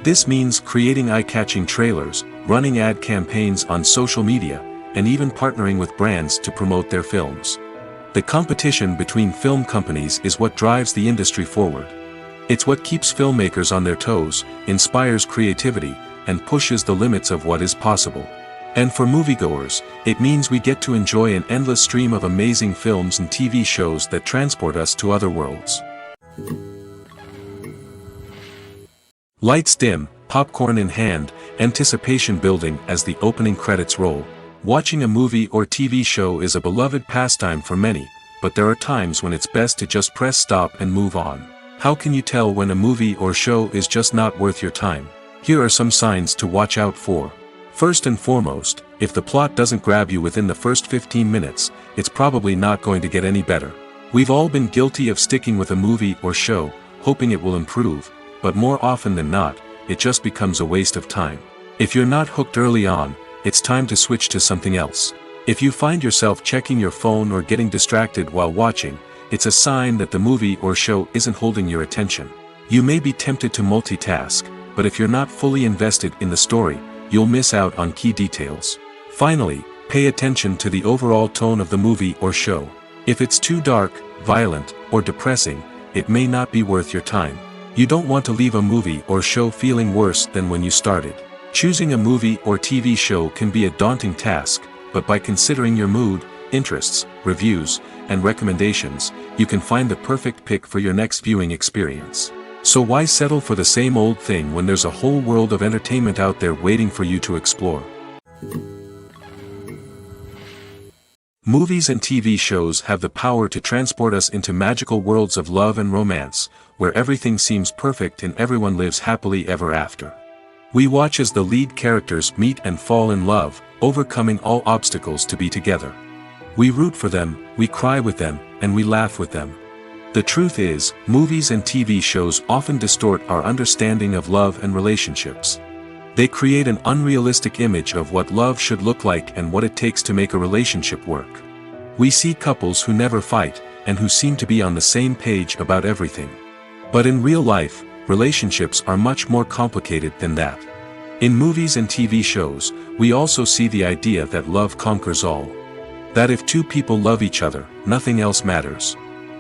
This means creating eye-catching trailers, running ad campaigns on social media, and even partnering with brands to promote their films. The competition between film companies is what drives the industry forward. It's what keeps filmmakers on their toes, inspires creativity, and pushes the limits of what is possible. And for moviegoers, it means we get to enjoy an endless stream of amazing films and TV shows that transport us to other worlds. Lights dim, popcorn in hand, anticipation building as the opening credits roll. Watching a movie or TV show is a beloved pastime for many, but there are times when it's best to just press stop and move on. How can you tell when a movie or show is just not worth your time? Here are some signs to watch out for. First and foremost, if the plot doesn't grab you within the first 15 minutes, it's probably not going to get any better. We've all been guilty of sticking with a movie or show, hoping it will improve, but more often than not, it just becomes a waste of time. If you're not hooked early on, it's time to switch to something else. If you find yourself checking your phone or getting distracted while watching, it's a sign that the movie or show isn't holding your attention. You may be tempted to multitask, but if you're not fully invested in the story, you'll miss out on key details. Finally, pay attention to the overall tone of the movie or show. If it's too dark, violent, or depressing, it may not be worth your time. You don't want to leave a movie or show feeling worse than when you started. Choosing a movie or TV show can be a daunting task, but by considering your mood, interests, reviews, and recommendations, you can find the perfect pick for your next viewing experience. So why settle for the same old thing when there's a whole world of entertainment out there waiting for you to explore? Movies and TV shows have the power to transport us into magical worlds of love and romance, where everything seems perfect and everyone lives happily ever after. We watch as the lead characters meet and fall in love, overcoming all obstacles to be together. We root for them, we cry with them, and we laugh with them. The truth is, movies and TV shows often distort our understanding of love and relationships. They create an unrealistic image of what love should look like and what it takes to make a relationship work. We see couples who never fight, and who seem to be on the same page about everything. But in real life, relationships are much more complicated than that. In movies and TV shows, we also see the idea that love conquers all. That if two people love each other, nothing else matters.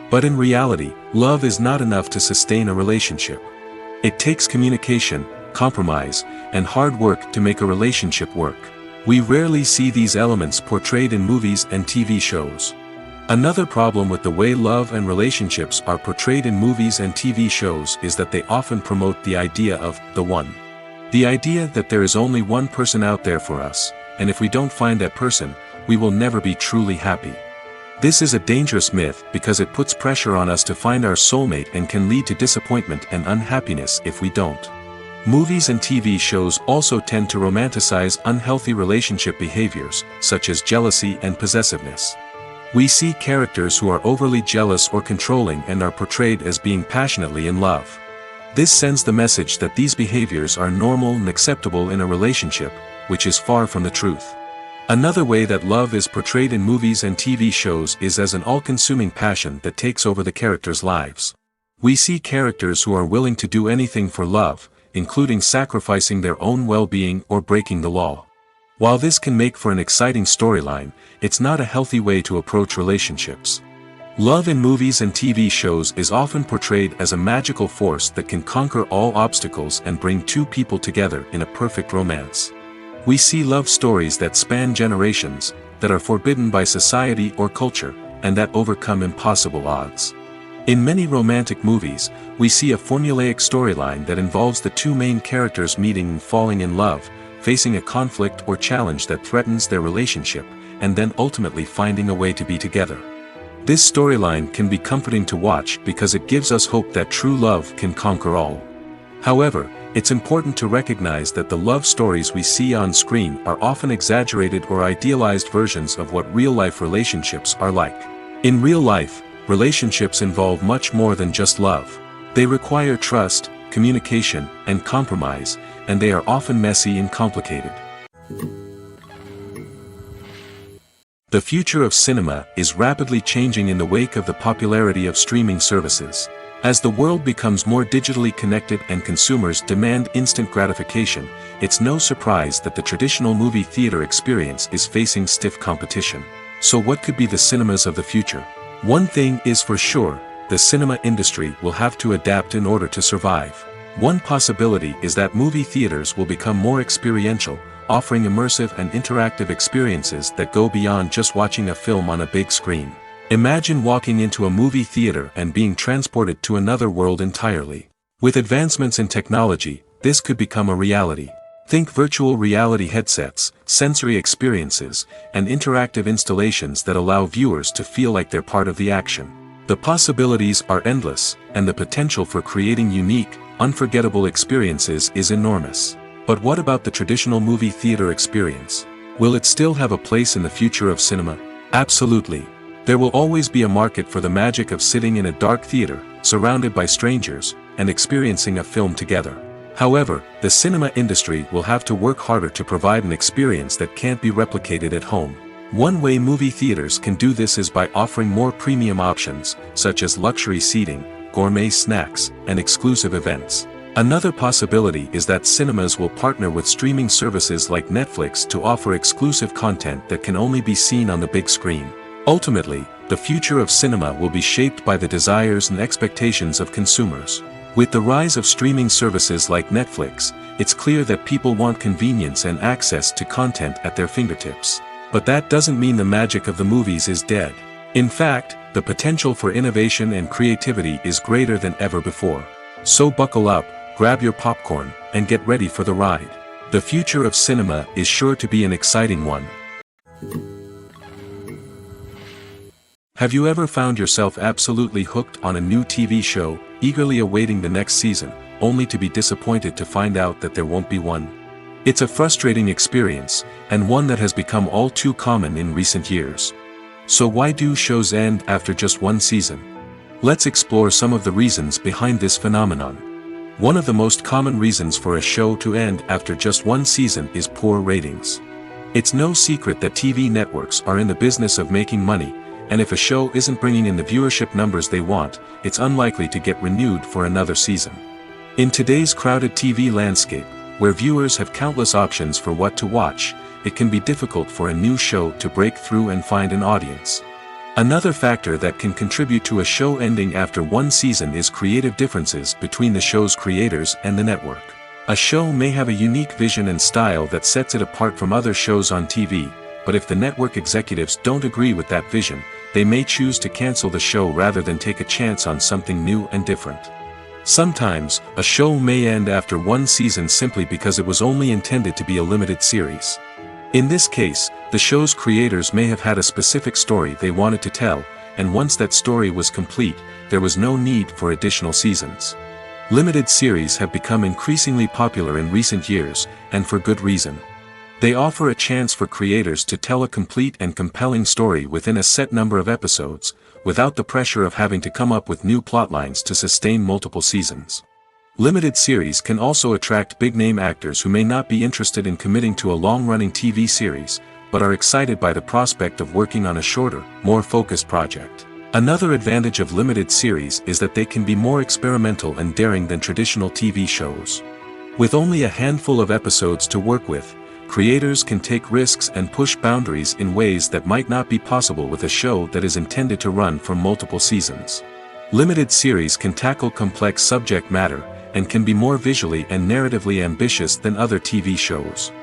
But in reality, love is not enough to sustain a relationship. It takes communication, compromise, and hard work to make a relationship work. We rarely see these elements portrayed in movies and TV shows. Another problem with the way love and relationships are portrayed in movies and TV shows is that they often promote the idea of the one. The idea that there is only one person out there for us, and if we don't find that person, we will never be truly happy. This is a dangerous myth because it puts pressure on us to find our soulmate and can lead to disappointment and unhappiness if we don't. Movies and TV shows also tend to romanticize unhealthy relationship behaviors, such as jealousy and possessiveness. We see characters who are overly jealous or controlling and are portrayed as being passionately in love. This sends the message that these behaviors are normal and acceptable in a relationship, which is far from the truth. Another way that love is portrayed in movies and TV shows is as an all-consuming passion that takes over the characters' lives. We see characters who are willing to do anything for love, including sacrificing their own well-being or breaking the law. While this can make for an exciting storyline, it's not a healthy way to approach relationships. Love in movies and TV shows is often portrayed as a magical force that can conquer all obstacles and bring two people together in a perfect romance. We see love stories that span generations, that are forbidden by society or culture, and that overcome impossible odds. In many romantic movies, we see a formulaic storyline that involves the two main characters meeting and falling in love, facing a conflict or challenge that threatens their relationship, and then ultimately finding a way to be together. This storyline can be comforting to watch because it gives us hope that true love can conquer all. However, it's important to recognize that the love stories we see on screen are often exaggerated or idealized versions of what real-life relationships are like. In real life, relationships involve much more than just love. They require trust, communication, and compromise, and they are often messy and complicated. The future of cinema is rapidly changing in the wake of the popularity of streaming services. As the world becomes more digitally connected and consumers demand instant gratification, it's no surprise that the traditional movie theater experience is facing stiff competition. So what could be the cinemas of the future? One thing is for sure, the cinema industry will have to adapt in order to survive. One possibility is that movie theaters will become more experiential, offering immersive and interactive experiences that go beyond just watching a film on a big screen. Imagine walking into a movie theater and being transported to another world entirely. With advancements in technology, this could become a reality. Think virtual reality headsets, sensory experiences, and interactive installations that allow viewers to feel like they're part of the action. The possibilities are endless, and the potential for creating unique, unforgettable experiences is enormous. But what about the traditional movie theater experience? Will it still have a place in the future of cinema? Absolutely. There will always be a market for the magic of sitting in a dark theater, surrounded by strangers, and experiencing a film together. However, the cinema industry will have to work harder to provide an experience that can't be replicated at home. One way movie theaters can do this is by offering more premium options, such as luxury seating, gourmet snacks, and exclusive events. Another possibility is that cinemas will partner with streaming services like Netflix to offer exclusive content that can only be seen on the big screen. Ultimately, the future of cinema will be shaped by the desires and expectations of consumers. With the rise of streaming services like Netflix, it's clear that people want convenience and access to content at their fingertips. But that doesn't mean the magic of the movies is dead. In fact, the potential for innovation and creativity is greater than ever before. So buckle up, grab your popcorn, and get ready for the ride. The future of cinema is sure to be an exciting one. Have you ever found yourself absolutely hooked on a new TV show, eagerly awaiting the next season, only to be disappointed to find out that there won't be one? It's a frustrating experience, and one that has become all too common in recent years. So why do shows end after just one season? Let's explore some of the reasons behind this phenomenon. One of the most common reasons for a show to end after just one season is poor ratings. It's no secret that TV networks are in the business of making money, and if a show isn't bringing in the viewership numbers they want, it's unlikely to get renewed for another season. In today's crowded TV landscape, where viewers have countless options for what to watch, it can be difficult for a new show to break through and find an audience. Another factor that can contribute to a show ending after one season is creative differences between the show's creators and the network. A show may have a unique vision and style that sets it apart from other shows on TV, but if the network executives don't agree with that vision, they may choose to cancel the show rather than take a chance on something new and different. Sometimes, a show may end after one season simply because it was only intended to be a limited series. In this case, the show's creators may have had a specific story they wanted to tell, and once that story was complete, there was no need for additional seasons. Limited series have become increasingly popular in recent years, and for good reason. They offer a chance for creators to tell a complete and compelling story within a set number of episodes, without the pressure of having to come up with new plotlines to sustain multiple seasons. Limited series can also attract big-name actors who may not be interested in committing to a long-running TV series, but are excited by the prospect of working on a shorter, more focused project. Another advantage of limited series is that they can be more experimental and daring than traditional TV shows. With only a handful of episodes to work with, creators can take risks and push boundaries in ways that might not be possible with a show that is intended to run for multiple seasons. Limited series can tackle complex subject matter, and can be more visually and narratively ambitious than other TV shows.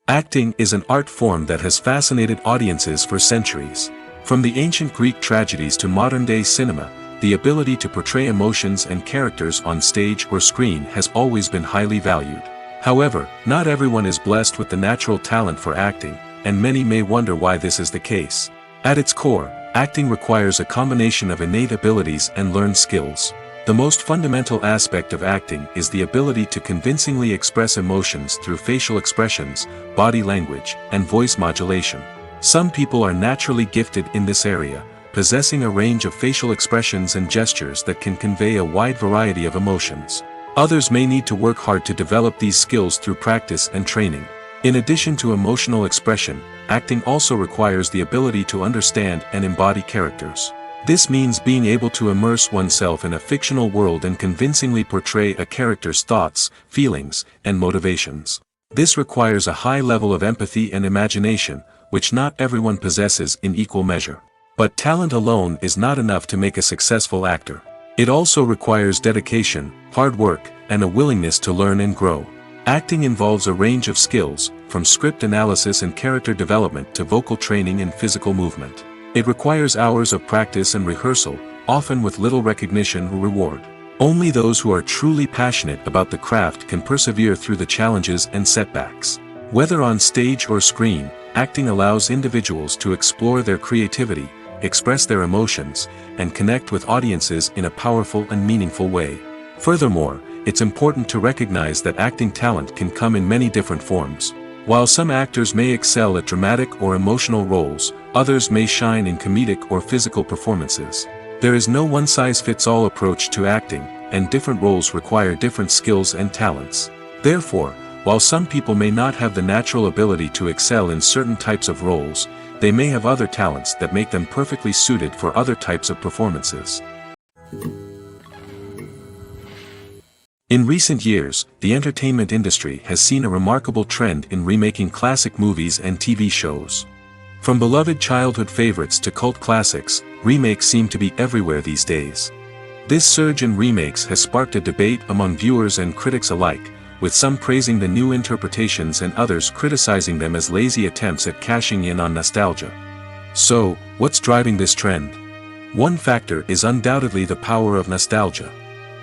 Acting is an art form that has fascinated audiences for centuries. From the ancient Greek tragedies to modern-day cinema, the ability to portray emotions and characters on stage or screen has always been highly valued. However, not everyone is blessed with the natural talent for acting, and many may wonder why this is the case. At its core, acting requires a combination of innate abilities and learned skills. The most fundamental aspect of acting is the ability to convincingly express emotions through facial expressions, body language, and voice modulation. Some people are naturally gifted in this area, possessing a range of facial expressions and gestures that can convey a wide variety of emotions. Others may need to work hard to develop these skills through practice and training. In addition to emotional expression, acting also requires the ability to understand and embody characters. This means being able to immerse oneself in a fictional world and convincingly portray a character's thoughts, feelings, and motivations. This requires a high level of empathy and imagination, which not everyone possesses in equal measure. But talent alone is not enough to make a successful actor. It also requires dedication, hard work, and a willingness to learn and grow. Acting involves a range of skills, from script analysis and character development to vocal training and physical movement. It requires hours of practice and rehearsal, often with little recognition or reward. Only those who are truly passionate about the craft can persevere through the challenges and setbacks. Whether on stage or screen, acting allows individuals to explore their creativity, express their emotions, and connect with audiences in a powerful and meaningful way. Furthermore, it's important to recognize that acting talent can come in many different forms. While some actors may excel at dramatic or emotional roles, others may shine in comedic or physical performances. There is no one-size-fits-all approach to acting, and different roles require different skills and talents. Therefore, while some people may not have the natural ability to excel in certain types of roles, they may have other talents that make them perfectly suited for other types of performances. In recent years, the entertainment industry has seen a remarkable trend in remaking classic movies and TV shows. From beloved childhood favorites to cult classics, remakes seem to be everywhere these days. This surge in remakes has sparked a debate among viewers and critics alike, with some praising the new interpretations and others criticizing them as lazy attempts at cashing in on nostalgia. So, what's driving this trend? One factor is undoubtedly the power of nostalgia.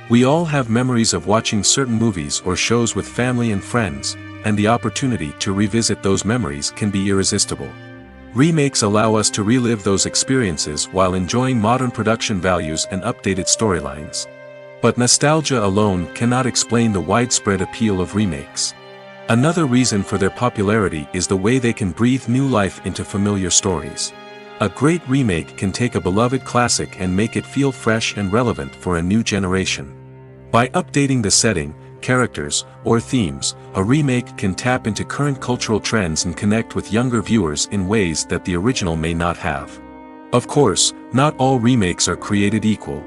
We all have memories of watching certain movies or shows with family and friends, and the opportunity to revisit those memories can be irresistible. Remakes allow us to relive those experiences while enjoying modern production values and updated storylines. But nostalgia alone cannot explain the widespread appeal of remakes. Another reason for their popularity is the way they can breathe new life into familiar stories. A great remake can take a beloved classic and make it feel fresh and relevant for a new generation. By updating the setting, characters, or themes, a remake can tap into current cultural trends and connect with younger viewers in ways that the original may not have. Of course, not all remakes are created equal.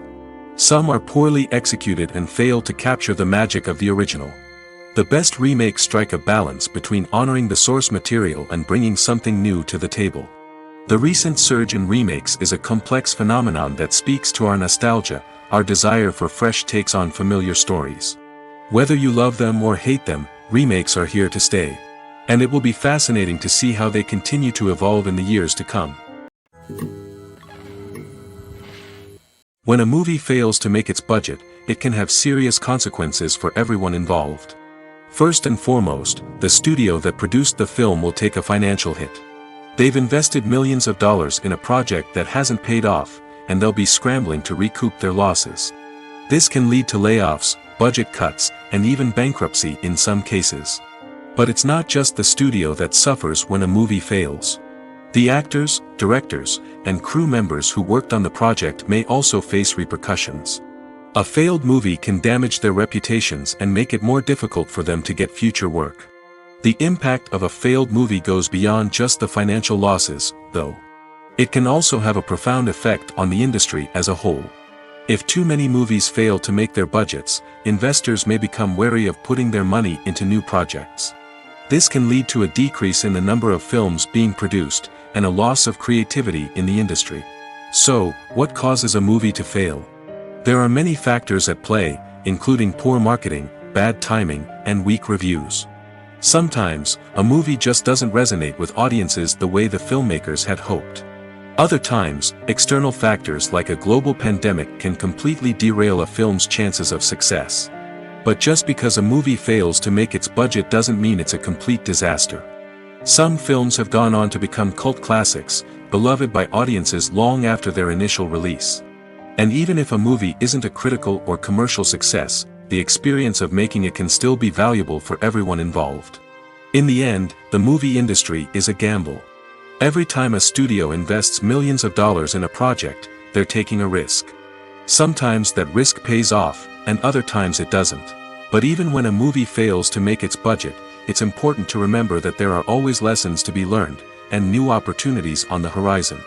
Some are poorly executed and fail to capture the magic of the original. The best remakes strike a balance between honoring the source material and bringing something new to the table. The recent surge in remakes is a complex phenomenon that speaks to our nostalgia, our desire for fresh takes on familiar stories. Whether you love them or hate them, remakes are here to stay. And it will be fascinating to see how they continue to evolve in the years to come. When a movie fails to make its budget, it can have serious consequences for everyone involved. First and foremost, the studio that produced the film will take a financial hit. They've invested millions of dollars in a project that hasn't paid off, and they'll be scrambling to recoup their losses. This can lead to layoffs, budget cuts, and even bankruptcy in some cases. But it's not just the studio that suffers when a movie fails. The actors, directors, and crew members who worked on the project may also face repercussions. A failed movie can damage their reputations and make it more difficult for them to get future work. The impact of a failed movie goes beyond just the financial losses, though. It can also have a profound effect on the industry as a whole. If too many movies fail to make their budgets, investors may become wary of putting their money into new projects. This can lead to a decrease in the number of films being produced, and a loss of creativity in the industry. So, what causes a movie to fail? There are many factors at play, including poor marketing, bad timing, and weak reviews. Sometimes, a movie just doesn't resonate with audiences the way the filmmakers had hoped. Other times, external factors like a global pandemic can completely derail a film's chances of success. But just because a movie fails to make its budget doesn't mean it's a complete disaster. Some films have gone on to become cult classics, beloved by audiences long after their initial release. And even if a movie isn't a critical or commercial success, the experience of making it can still be valuable for everyone involved. In the end, the movie industry is a gamble. Every time a studio invests millions of dollars in a project, they're taking a risk. Sometimes that risk pays off, and other times it doesn't. But even when a movie fails to make its budget, it's important to remember that there are always lessons to be learned, and new opportunities on the horizon.